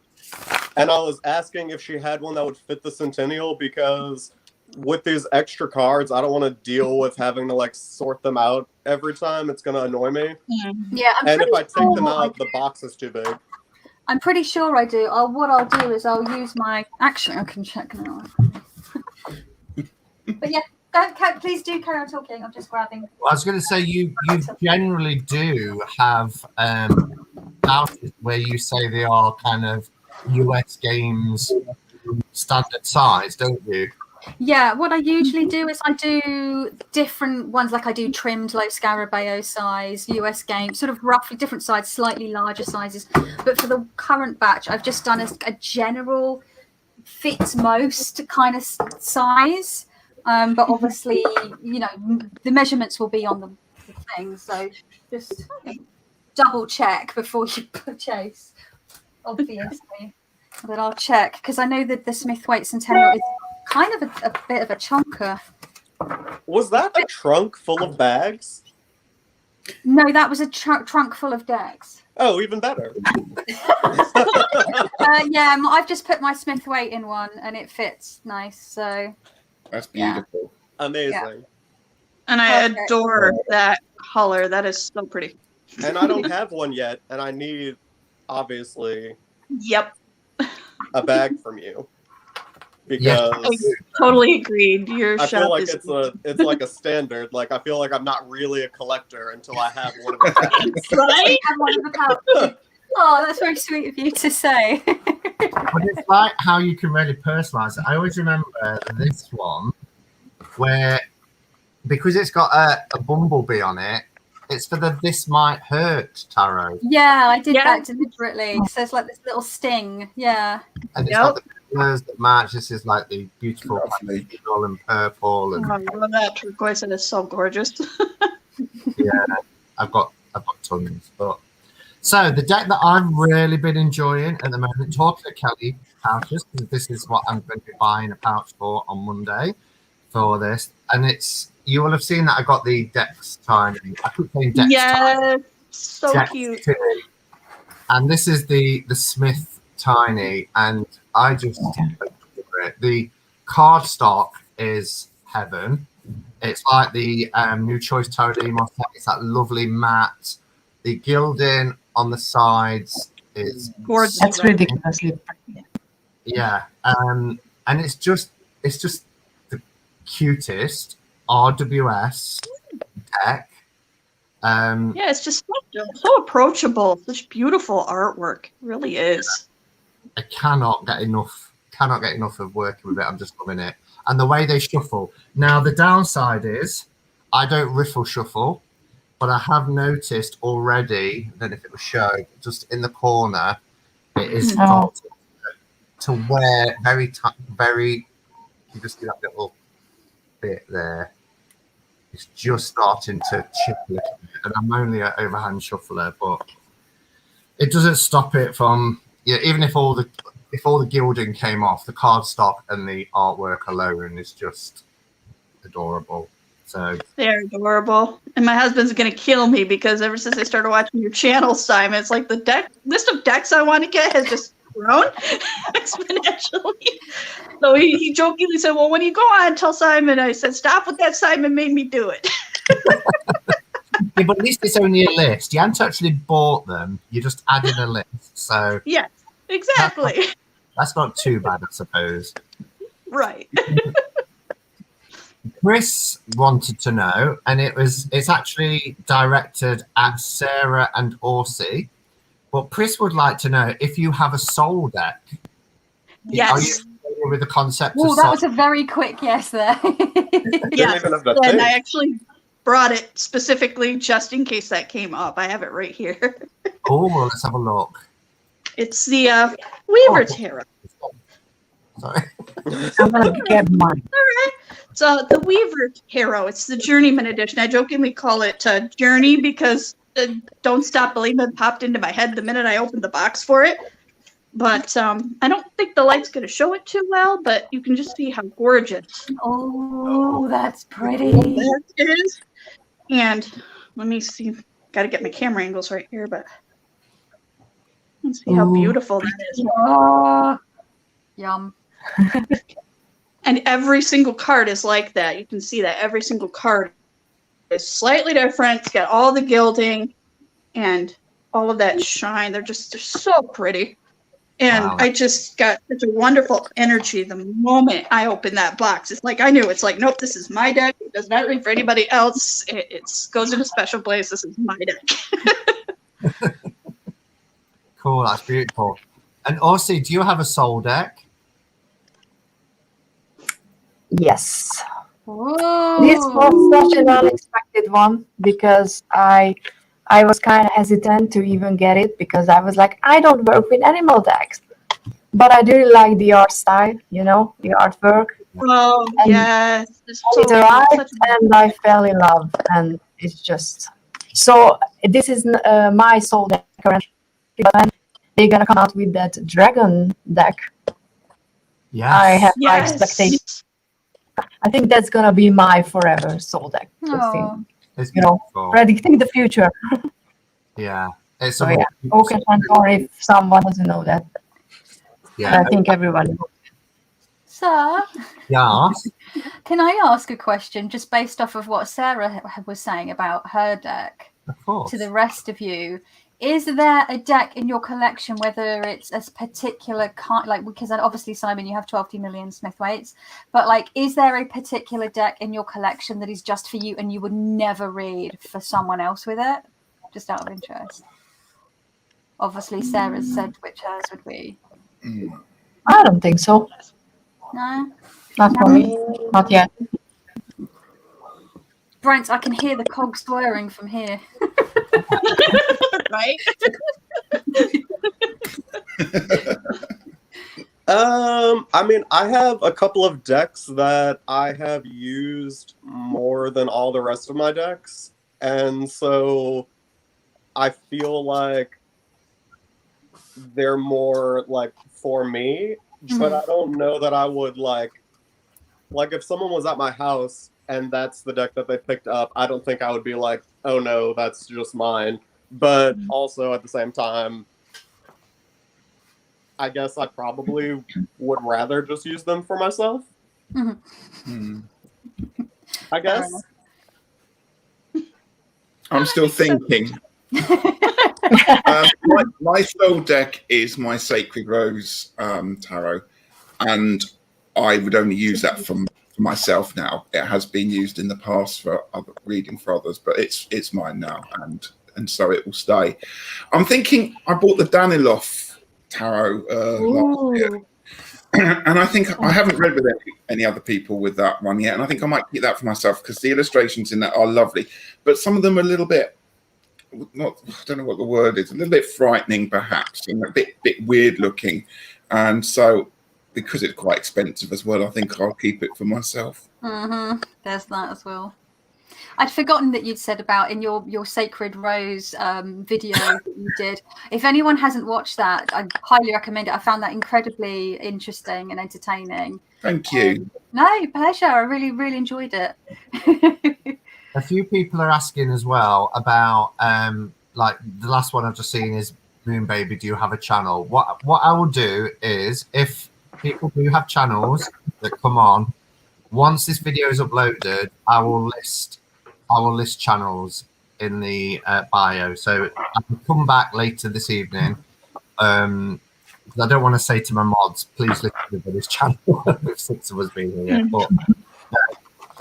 and I was asking if she had one that would fit the Centennial because with these extra cards, I don't want to deal with having to like sort them out every time. It's gonna annoy me. Yeah. And if I take them out, the box is too big. I'm pretty sure I do. What I'll do is I'll use my. Actually, I can check now. But yeah, please do carry on talking. I'm just grabbing. Well, I was going to say you generally do have houses where you say they are kind of US games standard size, don't you? Yeah, what I usually do is I do different ones, like I do trimmed low Scarabeo size, US game, sort of roughly different size, slightly larger sizes. But for the current batch, I've just done a general fits most kind of size. But obviously, you know, the measurements will be on the thing. So just double check before you purchase, obviously. But I'll check because I know that the Smithwaite Centennial is kind of a bit of a chunker. Was that a trunk full of bags? No, that was a trunk full of decks. Oh, even better. Yeah, I've just put my Smithwaite in one and it fits nice. So That's beautiful. Amazing. Yeah. And I adore that color. That is so pretty. And I don't have one yet, and I need, obviously, Yep. a bag from you. Because Totally agreed. Your I shop feel like is it's like a standard. Like I feel like I'm not really a collector until I have one of the bags. right. have one of the pouches. Oh, that's very sweet of you to say. But it's like how you can really personalize it. I always remember this one where, because it's got a bumblebee on it, it's for the This Might Hurt tarot. Yeah, I did that deliberately. So it's like this little sting. Yeah. And it's got the colours that match. This is like the beautiful yellow and purple. And I love that turquoise. It is so gorgeous. yeah, I've got tons. But so the deck that I've really been enjoying at the moment, talking to Kelly pouches, because this is what I'm going to be buying a pouch for on Monday, for this, and you will have seen that I got the Dex Tiny. I keep saying Dex Tiny. Yeah, so Dex cute. Tiny. And this is the Smith Tiny, and I just adore it. The cardstock is heaven. It's like the new Choice Tony set. It's that lovely matte. The gilding on the sides is Gorgeous. That's ridiculously pretty. yeah, and it's just the cutest RWS deck. Yeah, it's just so approachable. Such beautiful artwork. It really is. I cannot get enough of working with it. I'm just loving it. And the way they shuffle. Now the downside is I don't riffle shuffle, but I have noticed already, I don't know if it will show, just in the corner, it is starting to wear very, you just see that little bit there. It's just starting to chip a little bit, and I'm only an overhand shuffler, but it doesn't stop it from. Yeah, even if all the gilding came off, the cardstock and the artwork alone is just adorable. So They're adorable. And my husband's gonna kill me because ever since I started watching your channel, Simon, it's like the list of decks I want to get has just grown exponentially. So he jokingly said, "Well, when you go on, tell Simon." I said, "Stop with that. Simon made me do it." yeah, but at least it's only a list. You haven't actually bought them. You just added a list. So Yes, exactly. That's not too bad, I suppose. Right. Chris wanted to know, and it's actually directed at Sarah and Orsi. But Chris would like to know if you have a soul deck. Yes. Are you familiar with the concept Oh, of that soul? was a very quick yes there. Yes. even have that And thing. I actually brought it specifically just in case that came up. I have it right here. Oh, well, let's have a look. It's the Weaver Tarot. Sorry. I'm gonna get mine. So the Weaver Tarot, it's the Journeyman edition. I jokingly call it Journey because Don't Stop Believing popped into my head the minute I opened the box for it. But I don't think the light's going to show it too well, but you can just see how gorgeous Oh, that's pretty. that is. And let me see. Got to get my camera angles right here, but let's see how Ooh. beautiful that is. Oh, yum. And every single card is like that. You can see that every single card is slightly different. It's got all the gilding and all of that shine. They're so pretty. And Wow. I just got such a wonderful energy the moment I opened that box. It's like I knew. It's like, nope, this is my deck. It does not read for anybody else. It goes in a special place. This is my deck. Cool, that's beautiful. And Orsi, do you have a soul deck? Yes. Whoa. This was such an unexpected one because I was kind of hesitant to even get it because I was like, I don't work with animal decks. But I really like the art style, the artwork. Oh, And yes. It's It arrived and I fell in love, and it's just so. This is my soul deck currently, but then they're gonna come out with that dragon deck. Yes. I have my Yes. expectations. I think that's gonna be my forever soul deck. Oh. It's You know, beautiful. predicting the future. Yeah. It's So yeah, okay, I'm sorry if someone doesn't know that. Yeah. I think everyone knows. Sir, Yeah. can I ask a question just based off of what Sarah was saying about her deck Of course. to the rest of you? Is there a deck in your collection, whether it's a particular kind, like, because obviously, Simon, you have 12 million Smithwaits, but like, is there a particular deck in your collection that is just for you and you would never read for someone else with it? Just out of interest. Obviously, Sarah said which hers would be. I don't think so. No? Not for me. Not yet. Brent, I can hear the cogs whirring from here. Right? I mean, I have a couple of decks that I have used more than all the rest of my decks, and so I feel like they're more like for me, but I don't know that I would like Like if someone was at my house and that's the deck that they picked up, I don't think I would be like, oh no, that's just mine. But also at the same time, I guess I probably would rather just use them for myself. Hmm. I guess. I'm still thinking. My sole deck is my Sacred Rose tarot, and I would only use that for myself now. It has been used in the past for reading for others, but it's mine now, and so it will stay. I'm thinking I bought the Daniloff tarot last year. And I think I haven't read with any other people with that one yet, and I think I might keep that for myself because the illustrations in that are lovely, but some of them are a little bit I don't know what the word is, a little bit frightening perhaps, and a bit weird looking, and so because it's quite expensive as well, I think I'll keep it for myself. There's that as well. I'd forgotten that you'd said about in your Sacred Rose video that you did. If anyone hasn't watched that, I highly recommend it. I found that incredibly interesting and entertaining. Thank you. No, pleasure. I really, really enjoyed it. A few people are asking as well about like the last one I've just seen is Moon Baby, do you have a channel? What I will do is, if people do have channels that come on, once this video is uploaded, I will list channels in the bio. So I can come back later this evening. Because I don't want to say to my mods, please listen to everybody's channel with 6 of us being here. But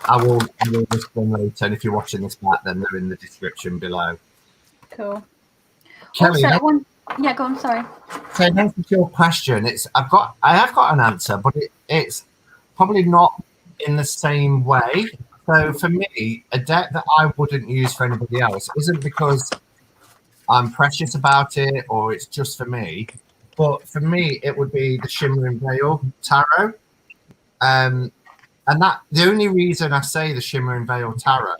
I will list them later. And if you're watching this back, then they're in the description below. Cool. Kelly, Also, yeah, go on. Sorry. So in answer to your question, I have got an answer, but it's probably not in the same way. So for me, a deck that I wouldn't use for anybody else isn't because I'm precious about it or it's just for me, but for me it would be the Shimmering Veil Tarot. And that the only reason I say the Shimmering Veil Tarot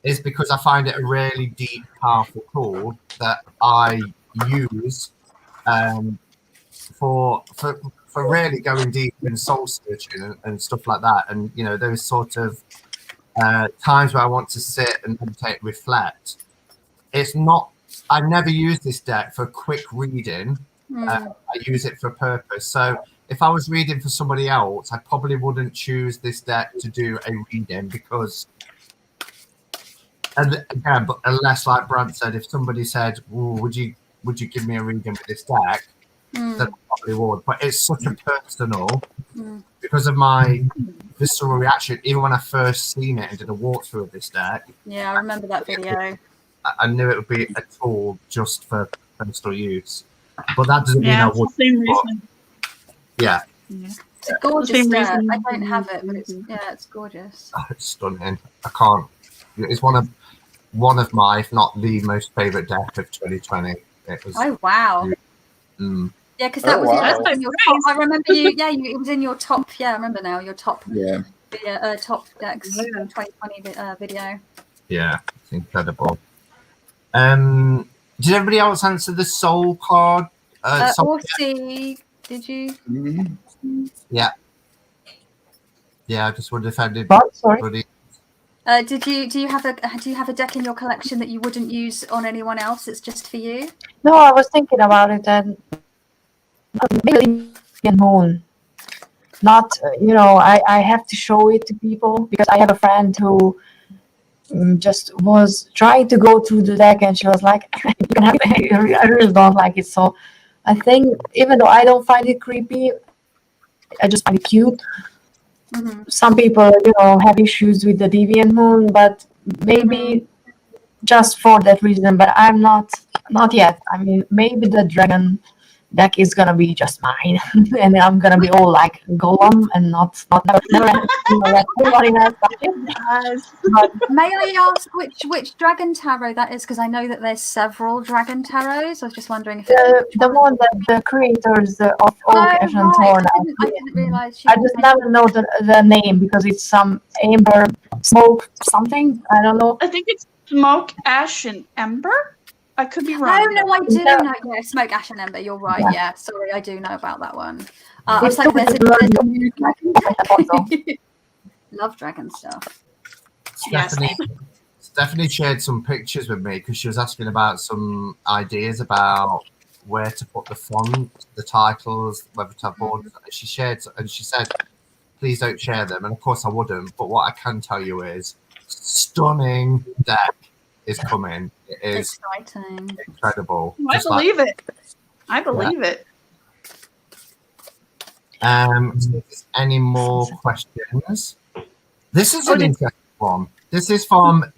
is because I find it a really deep, powerful tool that I use for really going deep in soul searching and stuff like that. And you know, those sort of times where I want to sit and meditate, reflect. It's not. I never use this deck for quick reading. I use it for a purpose. So if I was reading for somebody else, I probably wouldn't choose this deck to do a reading because, and again, but unless, like Brad said, if somebody said, "Would you give me a reading with this deck?" Then I probably would. But it's such a personal because of my visceral reaction. Even when I first seen it and did a walkthrough of this deck, yeah, I remember that video. I knew it would be a tool just for personal use. But that doesn't mean I would. Same reason. Yeah. It's a gorgeous deck. I don't have it, but it's gorgeous. Oh, it's stunning. I can't. It's one of my, if not the most favorite deck of 2020. It was. Oh wow. Yeah, because that was in your top. I remember you. Yeah, it was in your top. Yeah, I remember now. Your top. Yeah. Top decks 2020 video. Yeah, it's incredible. Did everybody else answer the soul card? Orsi, did you? Yeah. Yeah, I just wondered if I did. Sorry. Do you have a deck in your collection that you wouldn't use on anyone else? It's just for you. No, I was thinking about it, and maybe Moon. Not, I have to show it to people because I have a friend who just was trying to go through the deck, and she was like, "You can have it." I really don't like it. So I think even though I don't find it creepy, I just find it cute. Some people, have issues with the Deviant Moon, but maybe just for that reason. But I'm not yet. I mean, maybe the Dragon deck is gonna be just mine, and I'm gonna be all like Golem and not never everybody else. May I ask which Dragon Tarot that is? Because I know that there's several Dragon Tarots. I was just wondering if the one that the creators of Oak Ash and Thorn. I didn't realize. I just never know the name because it's some Amber Smoke something. I don't know. I think it's Smoke, Ash, and Ember. I could be wrong. Oh no, I do know. Yeah, Smoke, Ash, and Ember. You're right. Yeah, sorry, I do know about that one. I was like, Love dragon stuff. Yes. Stephanie shared some pictures with me because she was asking about some ideas about where to put the font, the titles, whether to have borders. She shared, and she said, please don't share them. And of course I wouldn't. But what I can tell you is, stunning deck is coming. It is exciting, incredible. I believe it. I believe it. So if there's any more questions? This is an interesting one. This is from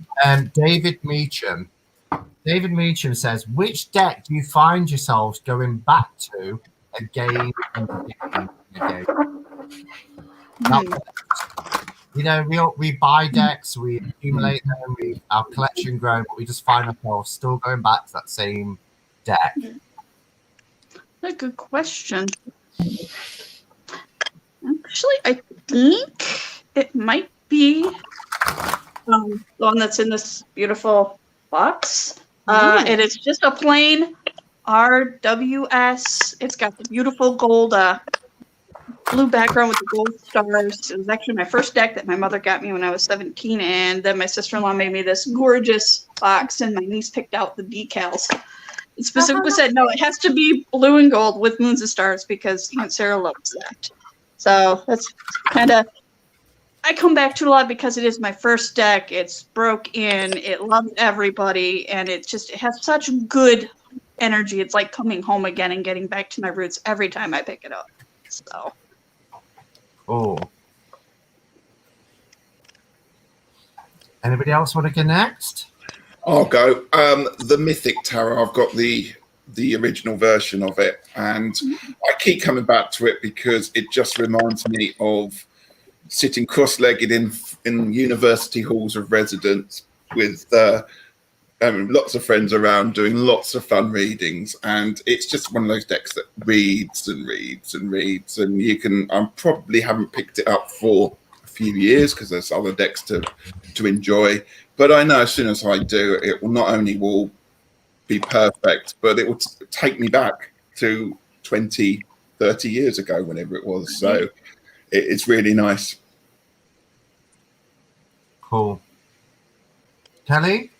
David Meacham. David Meacham says, which deck do you find yourselves going back to again and again and again? Now, you know, we buy decks, we accumulate them, our collection grows, but we just find ourselves still going back to that same deck. A good question. Actually, I think it might be the one that's in this beautiful box. And it's just a plain RWS. It's got the beautiful gold blue background with the gold stars. It was actually my first deck that my mother got me when I was 17, and then my sister-in-law made me this gorgeous box, and my niece picked out the decals. It specifically said, no, it has to be blue and gold with moons and stars because Aunt Sarah loves that. So that's kind of, I come back to it a lot because it is my first deck. It's broke in, it loves everybody, and it has such good energy. It's like coming home again and getting back to my roots every time I pick it up. So. Oh. Anybody else want to go next? I'll go. The Mythic Tarot, I've got the original version of it, and I keep coming back to it because it just reminds me of sitting cross-legged in university halls of residence with lots of friends around doing lots of fun readings, and it's just one of those decks that reads and reads and reads, and I probably haven't picked it up for a few years because there's other decks to enjoy, but I know as soon as I do, it will not only be perfect, but it will take me back to 20, 30 years ago, whenever it was. So it's really nice. Cool. Kelly?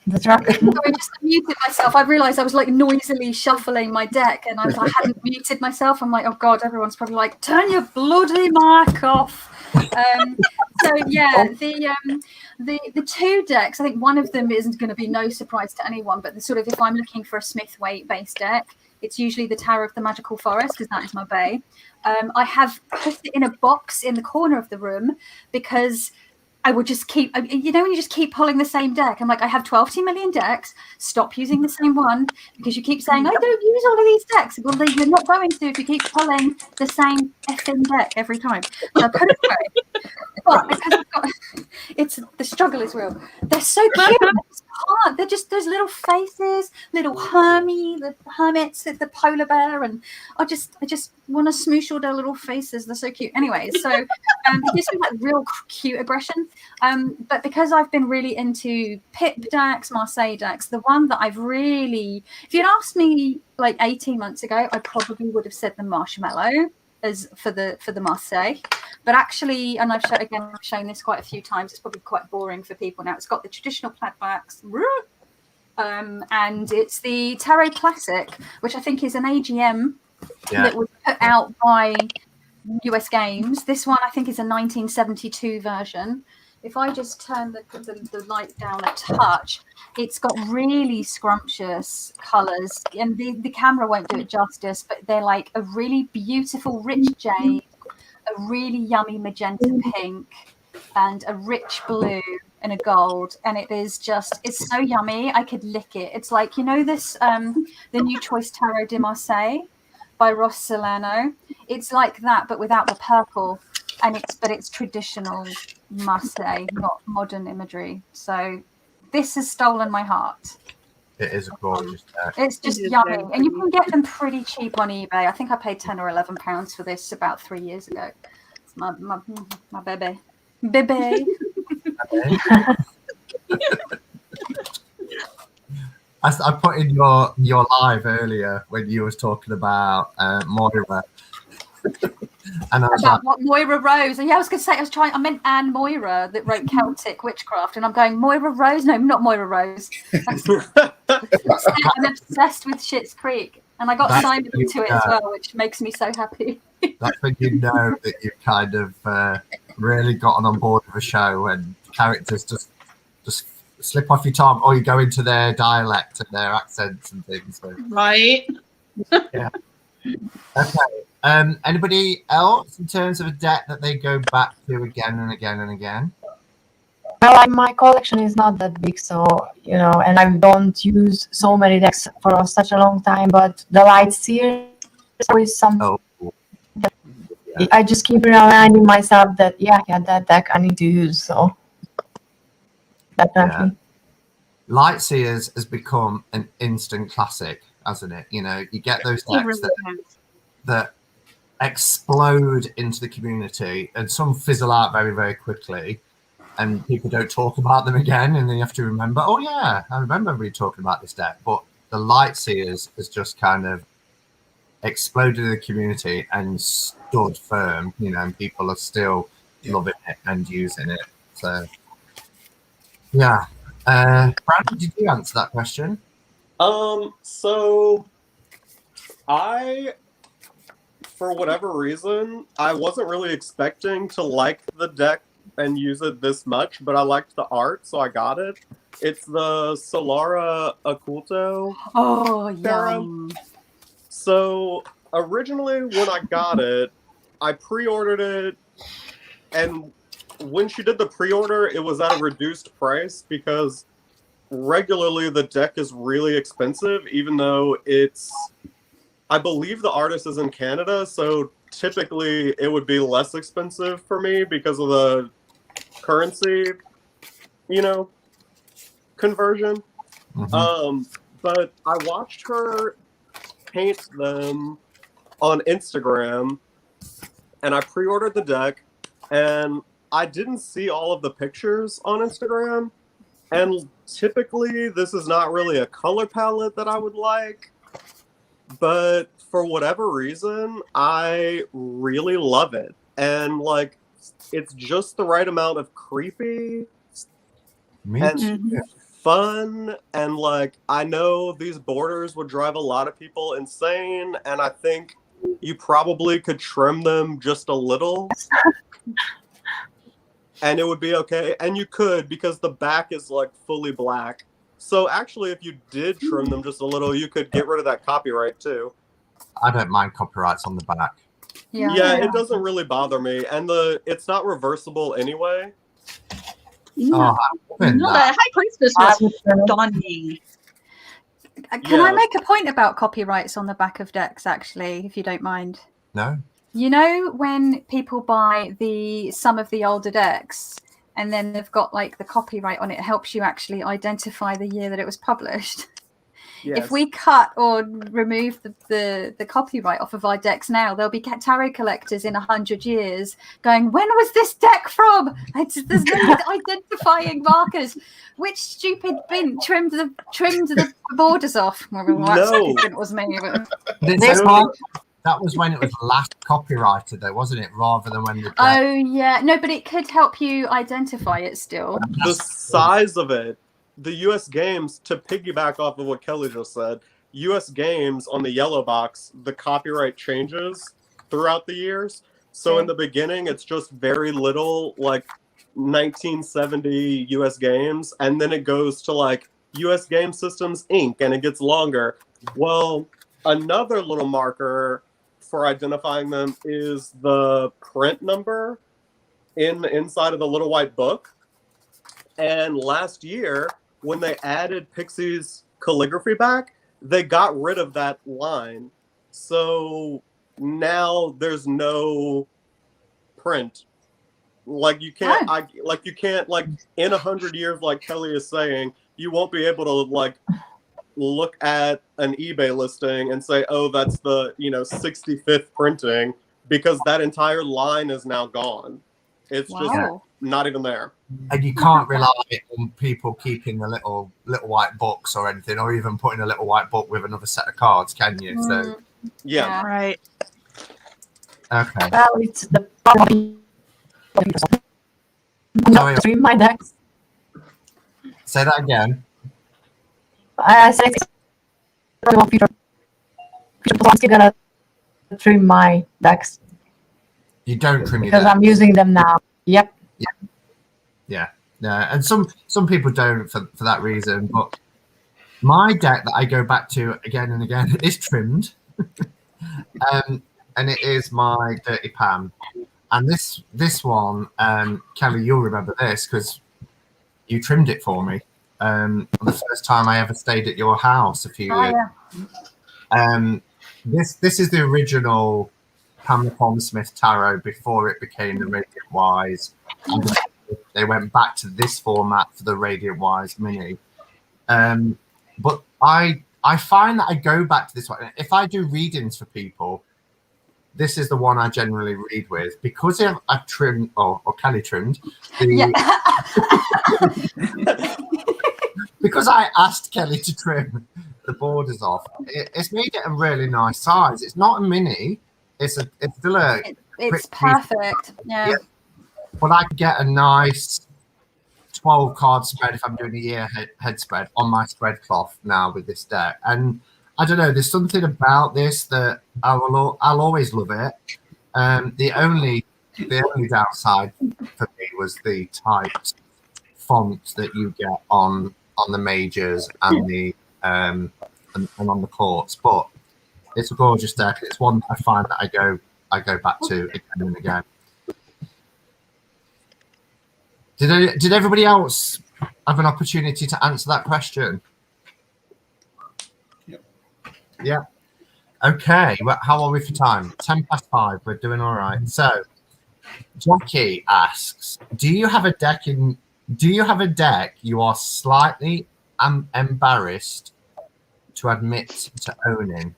The dragon. I just muted myself. I realised I was like noisily shuffling my deck, and I hadn't muted myself. I'm like, oh god, everyone's probably like, turn your bloody mic off. So yeah, the two decks. I think one of them isn't going to be no surprise to anyone. But if I'm looking for a Smith-Waite based deck, it's usually the Tarot of the Magical Forest because that is my bae. I have put it in a box in the corner of the room because I would just keep, when you just keep pulling the same deck, I'm like, I have 12 million decks, stop using the same one, because you keep saying, I don't use all of these decks. Well, you're not going to if you keep pulling the same effing deck every time. So I put it away. But because the struggle is real. They're so cute. It's hard. They're just those little faces, little the hermits, the polar bear, and I just want to smoosh all their little faces. They're so cute. Anyways, so it gives me like real cute aggression. But because I've been really into Pip decks, Marseille decks, the one that I've really, if you'd asked me like 18 months ago, I probably would have said the Marshmallow as for the Marseille. But actually, and I've shown this quite a few times, it's probably quite boring for people now. It's got the traditional plaid backs, and it's the Tarot Classic, which I think is an AGM that was put out by US Games. This one I think is a 1972 version. If I just turn the light down a touch, it's got really scrumptious colours, and the camera won't do it justice, but they're like a really beautiful rich jade, a really yummy magenta pink, and a rich blue and a gold, and it's so yummy. I could lick it. It's like, this the new Choice Tarot de Marseille by Ross Solano. It's like that, but without the purple, and it's traditional Marseille, not modern imagery. So this has stolen my heart. It is a gorgeous deck. It's just yummy, and you can get them pretty cheap on eBay. I think I paid £10 or £11 for this about 3 years ago. It's my baby. I put in your live earlier when you was talking about Moira. And I was About like, what Moira Rose. And yeah, I was going to say, I meant Anne Moira that wrote Celtic Witchcraft. And I'm going, Moira Rose? No, not Moira Rose. I'm obsessed with Schitt's Creek. And I got That's Simon you into it as well, which makes me so happy. that's when you know that you've kind of really gotten on board with a show, and characters just slip off your tongue, or you go into their dialect and their accents and things. So, Right. yeah. Okay. Anybody else in terms of a deck that they go back to again and again and again? Well, my collection is not that big, so and I don't use so many decks for such a long time. But the Light Seer is always something. Oh, yeah. I just keep reminding myself that that deck I need to use. So definitely. Light Seers has become an instant classic, hasn't it? You get those It decks really is. that explode into the community, and some fizzle out very, very quickly, and people don't talk about them again, and then you have to remember, oh yeah, I remember we talking about this deck. But the Light Seers has just kind of exploded in the community and stood firm, and people are still loving it and using it. So yeah. Brandon, did you answer that question? So I, for whatever reason, I wasn't really expecting to like the deck and use it this much, but I liked the art, so I got it. It's the Solara Occulto. Oh, yum. So originally when I got it, I pre-ordered it, and when she did the pre-order, it was at a reduced price because regularly the deck is really expensive, even though I believe the artist is in Canada, so typically it would be less expensive for me because of the currency, conversion. Mm-hmm. But I watched her paint them on Instagram, and I pre-ordered the deck, and I didn't see all of the pictures on Instagram, and typically this is not really a color palette that I would like, but for whatever reason, I really love it. And it's just the right amount of creepy and fun, and I know these borders would drive a lot of people insane, and I think you probably could trim them just a little and it would be okay. And you could, because the back is fully black. So actually, if you did trim them just a little, you could get rid of that copyright too. I don't mind copyrights on the back. Yeah, it doesn't really bother me, and it's not reversible anyway. Yeah. No, that High Priestess was stunning. Can I make a point about copyrights on the back of decks, actually, if you don't mind? No. When people buy some of the older decks, and then they've got the copyright on it, helps you actually identify the year that it was published. Yes. If we cut or remove the copyright off of our decks now, there'll be tarot collectors in 100 years going, when was this deck from? There's no identifying markers. Which stupid bin trimmed the borders off? Well, no, it was me. That was when it was last copyrighted, though, wasn't it? Rather than when the Oh yeah, no, but it could help you identify it still. The size of it. The US Games, to piggyback off of what Kelly just said, US Games on the yellow box, the copyright changes throughout the years. So in the beginning, it's just very little, 1970 US Games, and then it goes to US Game Systems Inc., and it gets longer. Well, another little marker for identifying them is the print number in the inside of the little white book. And last year, when they added Pixie's calligraphy back, they got rid of that line. So now there's no print. You can't, in 100 years, like Kelly is saying, you won't be able to look at an eBay listing and say, oh, that's the 65th printing, because that entire line is now gone. It's just not even there. And you can't rely on people keeping the little white books or anything, or even putting a little white book with another set of cards, can you? So yeah, right. Okay. Well, it's the problem. Sorry. Stream my decks. Say that again. I said future. I'm still gonna trim my decks You don't trim your because deck. I'm using them now. Yep. Yeah. And some people don't for that reason. But my deck that I go back to again and again is trimmed. And it is my Dirty Pam. And this one, Kelly, you'll remember this because you trimmed it for me. The first time I ever stayed at your house a few years. Yeah. This is the original Pamela Palmer Smith tarot before it became the Radiant Wise. And they went back to this format for the Radiant Wise Mini. But I find that I go back to this one. If I do readings for people, this is the one I generally read with because I've trimmed or Kelly trimmed because I asked Kelly to trim the borders off. It's made it a really nice size. It's not a mini. It's still a. It's perfect. Yeah. But I can get a nice 12 card spread if I'm doing a year head spread on my spread cloth now with this deck. And I don't know, there's something about this that I'll always love it. The only downside for me was the typed font that you get on the majors and the and on the courts. But it's a gorgeous deck. It's one I find that I go back to again and again. Did everybody else have an opportunity to answer that question? Yeah. Okay. Well, how are we for time? 5:10. We're doing all right. So, Jackie asks, do you have a deck you are slightly embarrassed to admit to owning?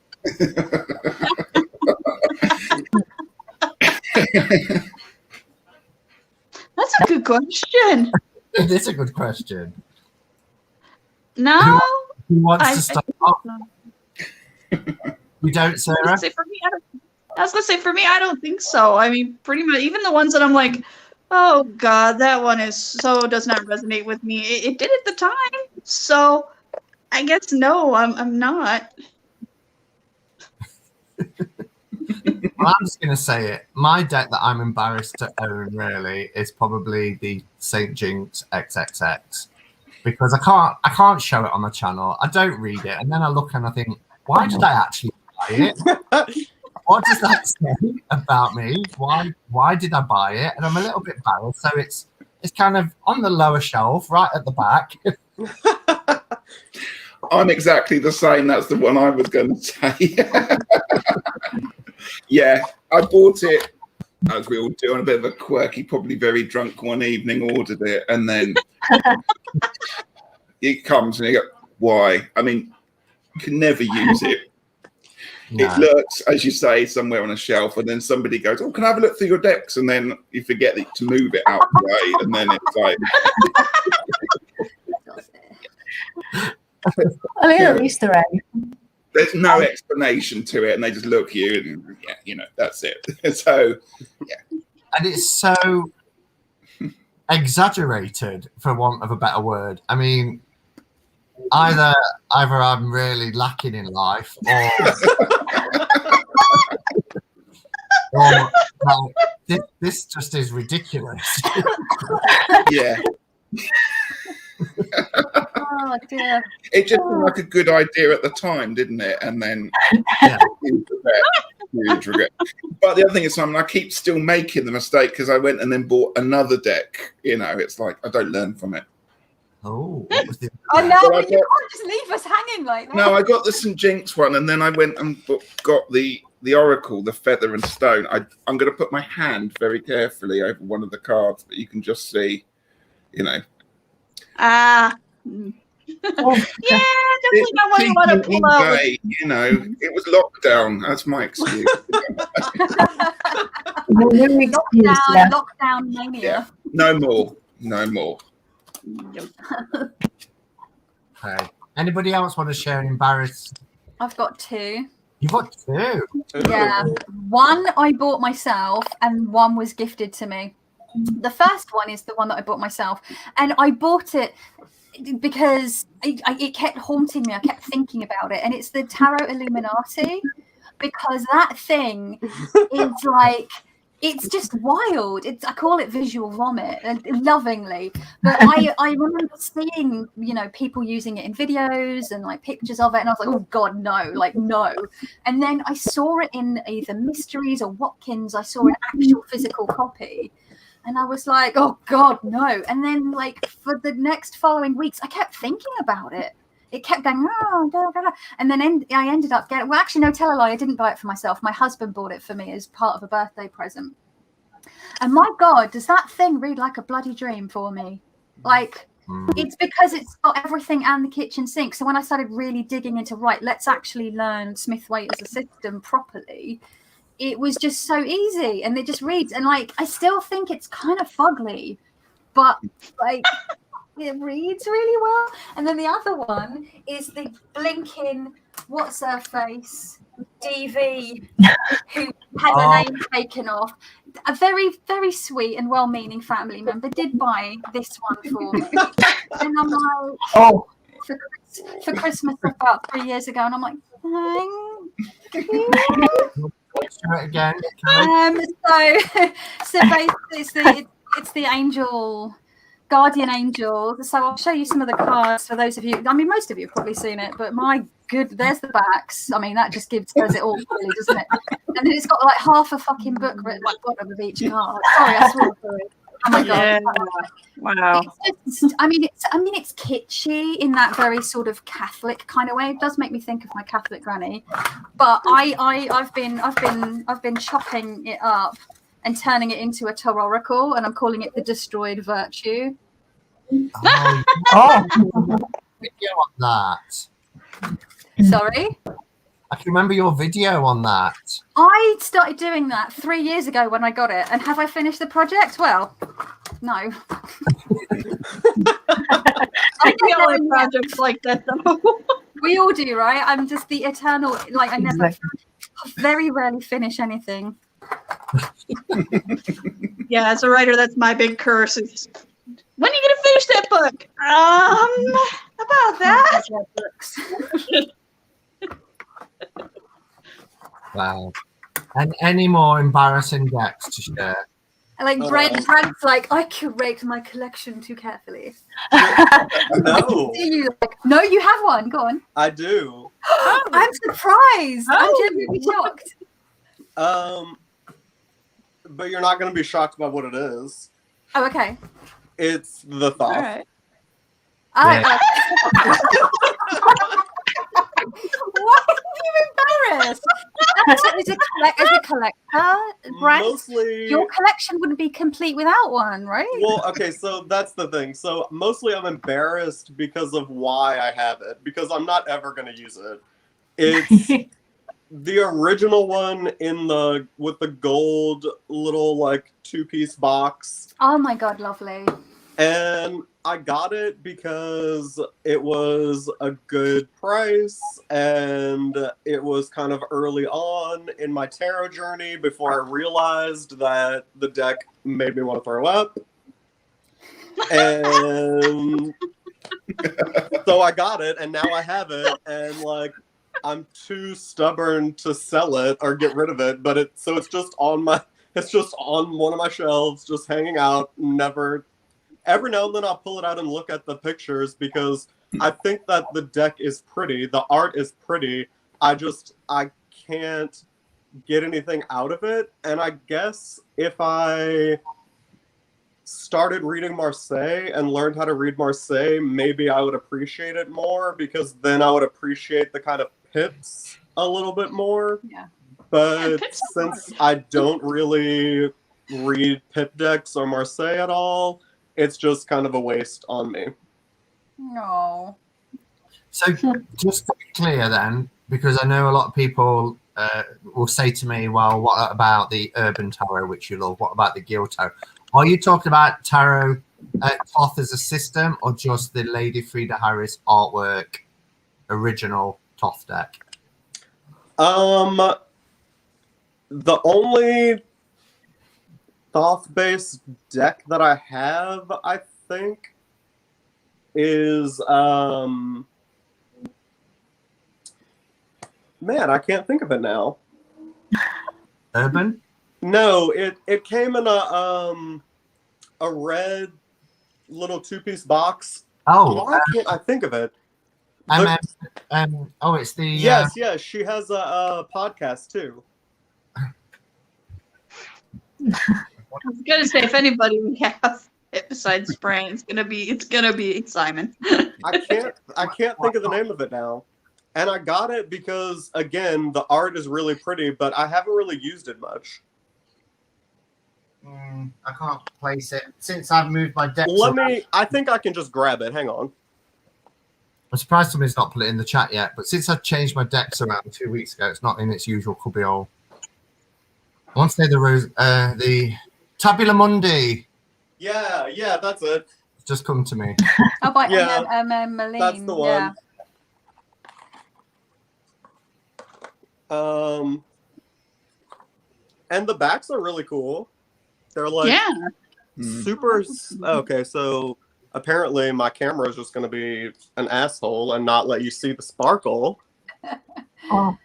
That's a good question. It is a good question. No, Who wants I to start? You don't, I was Sarah? gonna say for me, I don't think so. I mean, pretty much even the ones that I'm like, oh God, that one does not resonate with me. It did at the time, so I guess no, I'm not. Well, I'm just going to say it. My deck that I'm embarrassed to own really is probably the St. Jinx XXX because I can't show it on the channel. I don't read it, and then I look and I think, why did I actually buy it? What does that say about me? Why did I buy it? And I'm a little bit embarrassed. So it's kind of on the lower shelf, right at the back. I'm exactly the same. That's the one I was going to say. Yeah, I bought it, as we all do, on a bit of a quirky, probably very drunk one evening, ordered it, and then it comes and you go, why? I mean, you can never use it. No. It lurks, as you say, somewhere on a shelf, and then somebody goes, oh, can I have a look through your decks? And then you forget to move it out the way, and then it's like... A little Easter egg. There's no explanation to it, and they just look at you, and yeah, you know, that's it. So, yeah. And it's so exaggerated, for want of a better word. I mean, either I'm really lacking in life, or like, this just is ridiculous. Yeah. Oh dear. It just seemed like a good idea at the time, didn't it? And then Yeah. huge regret. But the other thing is, I keep still making the mistake because I went and then bought another deck. You know, it's like I don't learn from it. Oh, what was the Oh no, But but you can't just leave us hanging like that. No, I got the St. Jinx one, and then I went and got the Oracle, the Feather and Stone. I'm going to put my hand very carefully over one of the cards, but you can just see, you know. Oh, Yeah, definitely not one you want to pull out. EBay, you know, it was lockdown. That's my excuse. no new excuse left. Lockdown mania. Yeah. No more. No more. Okay. Anybody else want to share an embarrassed? I've got two. You've got two. Yeah, one I bought myself and one was gifted to me. The first one is the one that I bought myself, and I bought it because it kept haunting me. I kept thinking about it, and it's the Tarot Illuminati, because that thing is like, it's just wild. I call it visual vomit, lovingly. But I remember seeing, people using it in videos and like pictures of it, and I was like, oh God, no, like no. And then I saw it in either Mysteries or Watkins. I saw an actual physical copy, and I was like, oh God, no. And then like for the next following weeks, I kept thinking about it. It kept going, oh, blah, blah, blah. And then I ended up getting, well, actually, no, tell a lie, I didn't buy it for myself. My husband bought it for me as part of a birthday present. And my God, does that thing read like a bloody dream for me? Like, it's because it's got everything and the kitchen sink. So when I started really digging into, right, let's actually learn Smith-Waite as a system properly, it was just so easy. And it just reads. And like, I still think it's kind of fugly, but like... it reads really well. And then the other one is the blinking what's her face DV who had her name taken off. A very, very sweet and well-meaning family member did buy this one for me. And I'm like, for Christmas about 3 years ago, and I'm like, thank you. Again. So basically it's the angel, guardian angel. So I'll show you some of the cards for those of you. I mean, most of you have probably seen it, but my good, there's the backs. I mean, that just says it all, really, doesn't it? And then it's got like half a fucking book written at the bottom of each card. Sorry, I swore through it. Oh my God. Yeah. Wow. It's kitschy in that very sort of Catholic kind of way. It does make me think of my Catholic granny. But I've been chopping it up and turning it into a Taroracle, and I'm calling it the Destroyed Virtue. Oh. Video on that. Sorry? I can remember your video on that. I started doing that 3 years ago when I got it. And have I finished the project? Well, no. I feel like projects like that, though. We all do, right? I'm just the eternal, like, I very rarely finish anything. Yeah, as a writer, that's my big curse. Is, when are you going to finish that book? About that. Wow. And any more embarrassing decks to share? Like Brent's like, I curate my collection too carefully. No. No, you have one. Go on. I do. I'm surprised. I'm genuinely shocked. But you're not going to be shocked by what it is. Oh, okay. It's the Thoth. All right. Why are you embarrassed? As a collector, Brent, Mostly, your collection wouldn't be complete without one, right? Well, okay, so that's the thing. So mostly I'm embarrassed because of why I have it, because I'm not ever going to use it. It's the original one with the gold little like 2-piece box. Oh my God, lovely. And I got it because it was a good price, and it was kind of early on in my tarot journey before I realized that the deck made me want to throw up. And so I got it, and now I have it, and like I'm too stubborn to sell it or get rid of it, but it's just on one of my shelves, just hanging out, never. Every now and then I'll pull it out and look at the pictures because I think that the deck is pretty. The art is pretty. I can't get anything out of it. And I guess if I started reading Marseille and learned how to read Marseille, maybe I would appreciate it more, because then I would appreciate the kind of pips a little bit more. Yeah. But since I don't really read pip decks or Marseille at all, it's just kind of a waste on me. No. So just to be clear then, because I know a lot of people will say to me, well, what about the urban tarot, which you love? What about the guild tarot? Are you talking about tarot Thoth as a system, or just the Lady Frida Harris artwork original Thoth deck? The only Thoth-based deck that I have, I think, is man, I can't think of it now. Urban? No, it came in a red little 2-piece box. Oh, Why can't I think of it? it's the Yes, she has a podcast too. I was gonna say, if anybody we have it besides Spring, it's gonna be Simon. I can't think of the name of it now. And I got it because, again, the art is really pretty, but I haven't really used it much. I can't place it since I've moved my deck. I think I can just grab it. Hang on. I'm surprised somebody's not put it in the chat yet, but since I've changed my decks around 2 weeks ago, it's not in its usual cubbyhole. I want to say the Tabula Mundi. Yeah, that's it. It's just come to me. Oh, by Yeah, Malene. That's the one. Yeah. And the backs are really cool. They're like super. Okay, so apparently my camera is just going to be an asshole and not let you see the sparkle. Oh,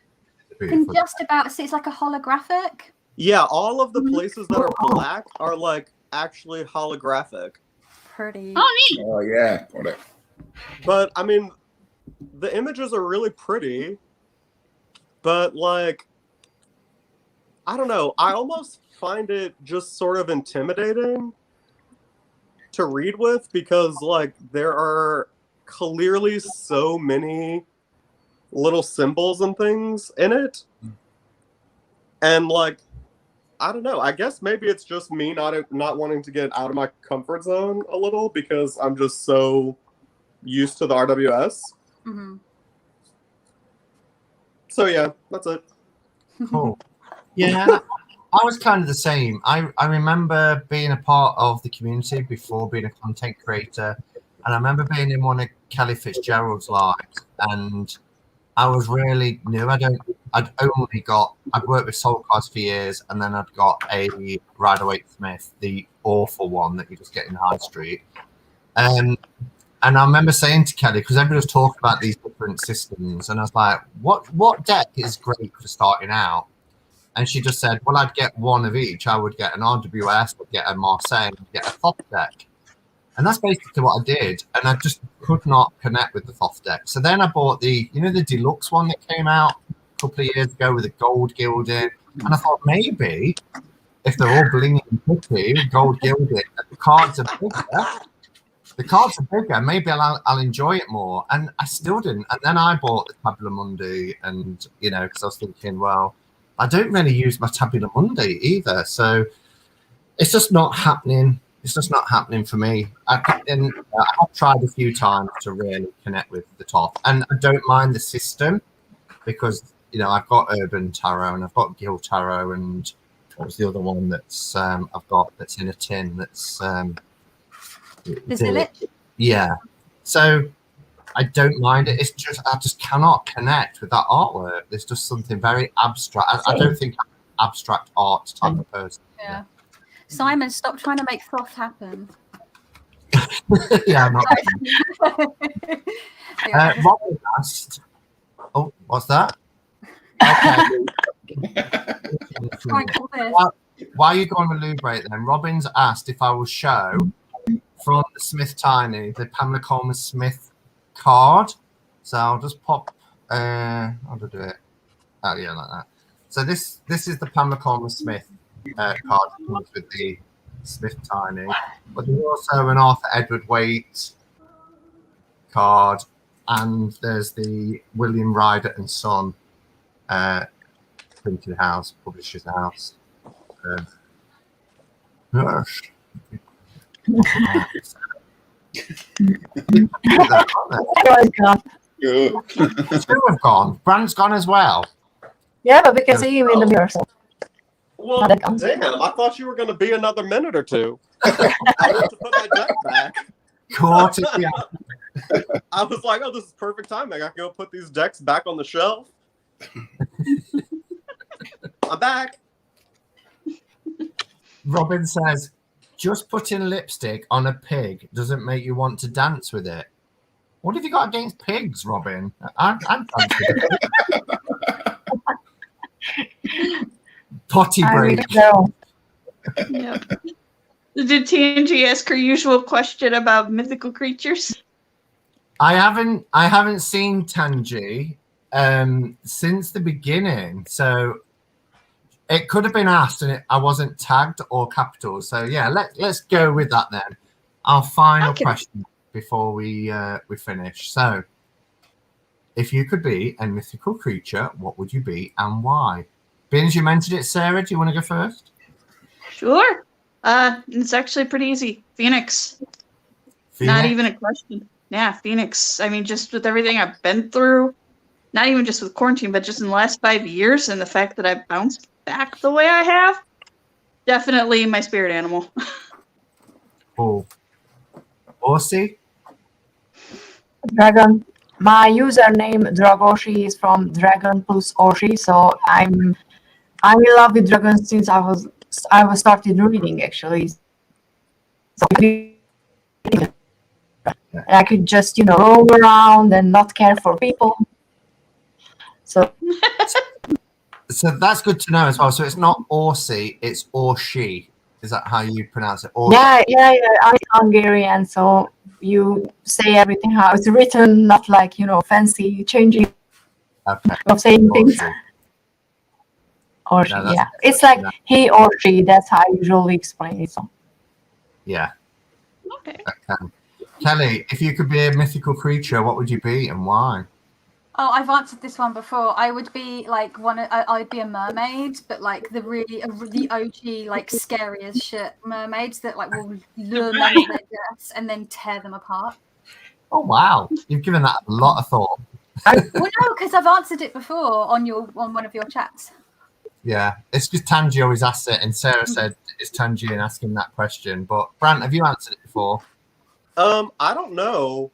You can just about see it's like a holographic. Yeah, all of the places that are black are like actually holographic. Pretty. Oh, neat. Oh yeah, got it. But I mean, the images are really pretty. But like, I don't know. I almost find it just sort of intimidating to read with because like there are clearly so many little symbols and things in it. And like, I don't know. I guess maybe it's just me not wanting to get out of my comfort zone a little because I'm just so used to the RWS. Mm-hmm. So yeah, that's it. Cool. Yeah, I was kind of the same. I remember being a part of the community before being a content creator, and I remember being in one of Kelly Fitzgerald's lives, and I was really new. I'd worked with Soul Cards for years, and then I'd got a Rider-Waite Smith, the awful one that you just get in High Street. And I remember saying to Kelly, because everybody was talking about these different systems, and I was like, what deck is great for starting out? And she just said, well, I'd get one of each. I would get an RWS, I'd get a Marseille, I'd get a Thoth deck. And that's basically what I did. And I just could not connect with the Thoth deck. So then I bought the deluxe one that came out a couple of years ago with the gold gilding. And I thought maybe if they're all blinging and pretty, gold gilding, the cards are bigger. Maybe I'll enjoy it more. And I still didn't. And then I bought the Tabula Mundi, and because I was thinking, well, I don't really use my Tabula Mundi either. So it's just not happening. It's just not happening for me. I've tried a few times to really connect with the Thoth, and I don't mind the system because I've got Urban Tarot and I've got Guild Tarot, and what was the other one that's I've got that's in a tin that's Zillich? Yeah. So I don't mind it. It's just I just cannot connect with that artwork. There's just something very abstract. I don't think I'm an abstract art type of person. Yeah. Simon, stop trying to make Thoth happen. Yeah, I'm not. Robin asked. Oh, what's that? Okay. While you go on the loo break, then Robin's asked if I will show from the Smith Tiny the Pamela Coleman Smith card. So I'll just pop. How do I do it? Oh yeah, like that. So this is the Pamela Coleman Smith card that comes with the Smith Tiny, but there's also an Arthur Edward Waite card, and there's the William Ryder and Son printed house, publisher's house. Yes. Two have gone. Brand's gone as well. Yeah, but we can see you in the mirror. So. Well, damn, I thought you were going to be another minute or two. I have to put my deck back. I was like, oh, this is perfect timing. I can go put these decks back on the shelf. I'm back. Robin says, just putting lipstick on a pig doesn't make you want to dance with it. What have you got against pigs, Robin? I'm potty I break. really know. Yep. Did TNG ask her usual question about mythical creatures? I haven't seen Tangi since the beginning, so it could have been asked and I wasn't tagged or capital. So yeah, let's go with that then. Our final question before we finish. So, if you could be a mythical creature, what would you be and why? Bins, you mentioned it, Sarah. Do you want to go first? Sure. It's actually pretty easy. Phoenix. Not even a question. Yeah, Phoenix. I mean, just with everything I've been through, not even just with quarantine, but just in the last 5 years, and the fact that I've bounced back the way I have, definitely my spirit animal. Oh, Orsi? Dragon. My username Dragoshi is from Dragon plus Oshi, so I'm in love with dragons since I was started reading actually. So I could just roam around and not care for people. So that's good to know as well. So it's not Orsi, it's Orshi. Is that how you pronounce it? Orshi. Yeah. I'm Hungarian, so you say everything how it's written, not like fancy changing of saying things. Or she, No, yeah. It's like he or she. That's how I usually explain it. So. Yeah. Okay. Kelly, if you could be a mythical creature, what would you be and why? Oh, I've answered this one before. I would be like I'd be a mermaid, but like the OG, like scary as shit mermaids that like will lure men to their deaths and then tear them apart. Oh wow, you've given that a lot of thought. Well, no, because I've answered it before on one of your chats. Yeah, it's because Tangi always asks it, and Sarah said it's Tangi and asking that question. But Brant, have you answered it before? I don't know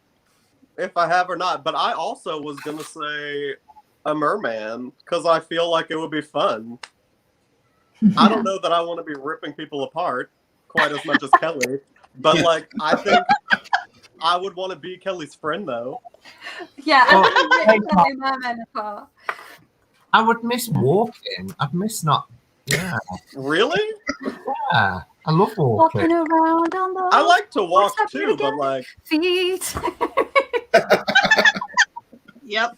if I have or not, but I also was gonna say a merman because I feel like it would be fun. I don't know that I want to be ripping people apart quite as much as Kelly, but like I think I would want to be Kelly's friend though. Yeah, I would rip merman apart. I would miss walking. I'd miss not. Yeah. Really? Yeah. I love walking. Around on the. I like to walk too, but like feet. Yep.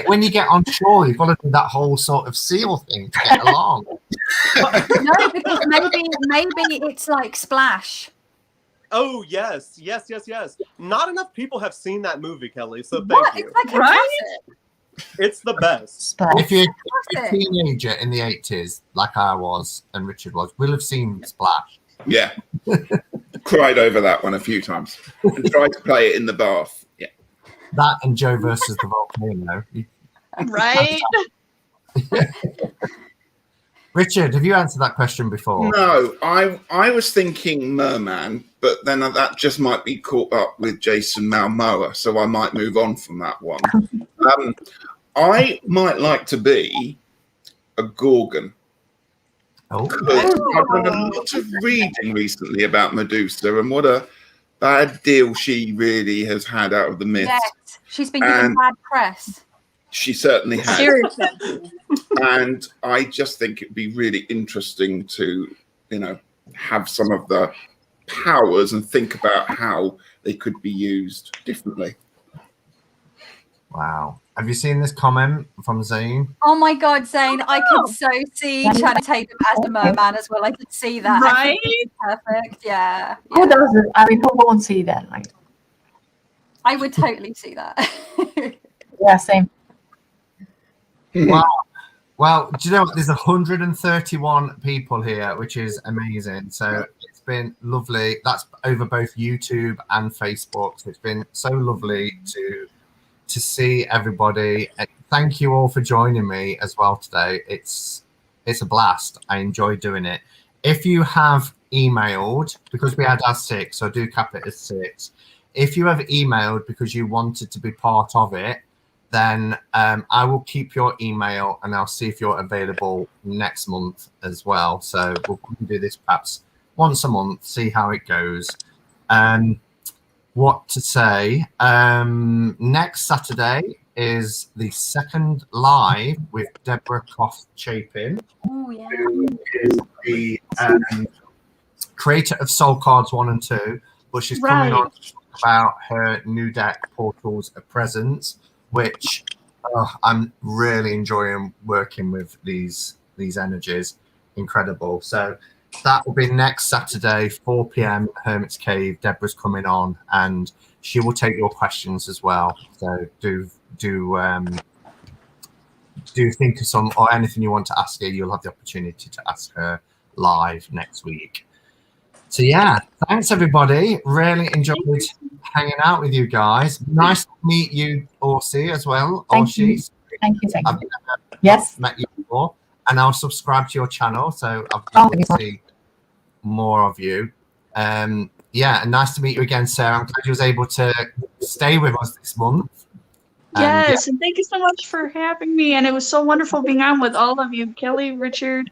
When you get on shore, you've got to do that whole sort of seal thing to get along. No, because maybe it's like Splash. Oh yes. Not enough people have seen that movie, Kelly. So What? thank you. It's like a classic. It's the best. If you're a teenager in the 80s, like I was and Richard was, we'll have seen Splash. Yeah. Cried over that one a few times and tried to play it in the bath. Yeah. That and Joe versus the volcano. Right? Richard, have you answered that question before? No, I was thinking merman, but then that just might be caught up with Jason Momoa, so I might move on from that one. I might like to be a Gorgon. Oh. I've done a lot of reading recently about Medusa and what a bad deal she really has had out of the myths. Yes, she's been given bad press. She certainly has. Seriously. And I just think it'd be really interesting to, have some of the powers and think about how they could be used differently. Wow. Have you seen this comment from Zane? Oh my God, Zane! I could so see Channing Tatum as a merman as well. I could see that. Right? Perfect. Yeah. Who doesn't? I mean, who won't see that? Like, I would totally see that. yeah, same. Wow. Well, do you know what? There's 131 people here, which is amazing. So it's been lovely. That's over both YouTube and Facebook. So it's been so lovely to see everybody. And thank you all for joining me as well today. It's a blast. I enjoy doing it. If you have emailed, because we had our 6, so do cap it as 6. If you have emailed because you wanted to be part of it, then I will keep your email and I'll see if you're available next month as well. So we'll do this perhaps once a month, see how it goes. What to say? Next Saturday is the second live with Deborah Koff-Chapin, Oh yeah. who is the creator of Soul Cards 1 and 2, but she's coming on to talk about her new deck, Portals of Presence, which I'm really enjoying working with these energies. Incredible. So that will be next Saturday, 4 p.m. Hermit's Cave. Deborah's coming on, and she will take your questions as well. So do think of some or anything you want to ask her. You'll have the opportunity to ask her live next week. So yeah, thanks everybody. Really enjoyed hanging out with you guys. Nice to meet you, Orsi, as well. Thank you. Thank you. I've never Yes. met you before, and I'll subscribe to your channel, so I'll see more of you. Yeah, and nice to meet you again, Sarah. I'm glad you was able to stay with us this month. Yes, and thank you so much for having me. And it was so wonderful being on with all of you, Kelly, Richard,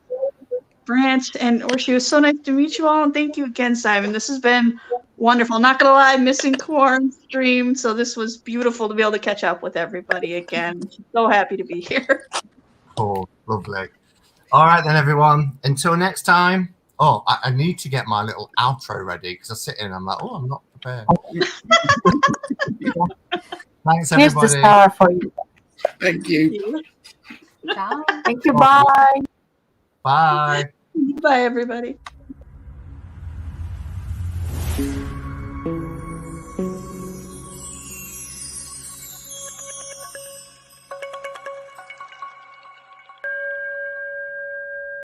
Brant, and Orsi. It was so nice to meet you all. And thank you again, Simon. This has been wonderful. Not gonna lie, missing Quorum stream, so this was beautiful to be able to catch up with everybody again. So happy to be here. Cool, lovely. All right then, everyone. Until next time. Oh, I need to get my little outro ready because I sit in and I'm like, oh, I'm not prepared. Thanks, everybody. Here's the star for you. Thank you. Bye. Thank you. Bye. Bye. Bye, everybody.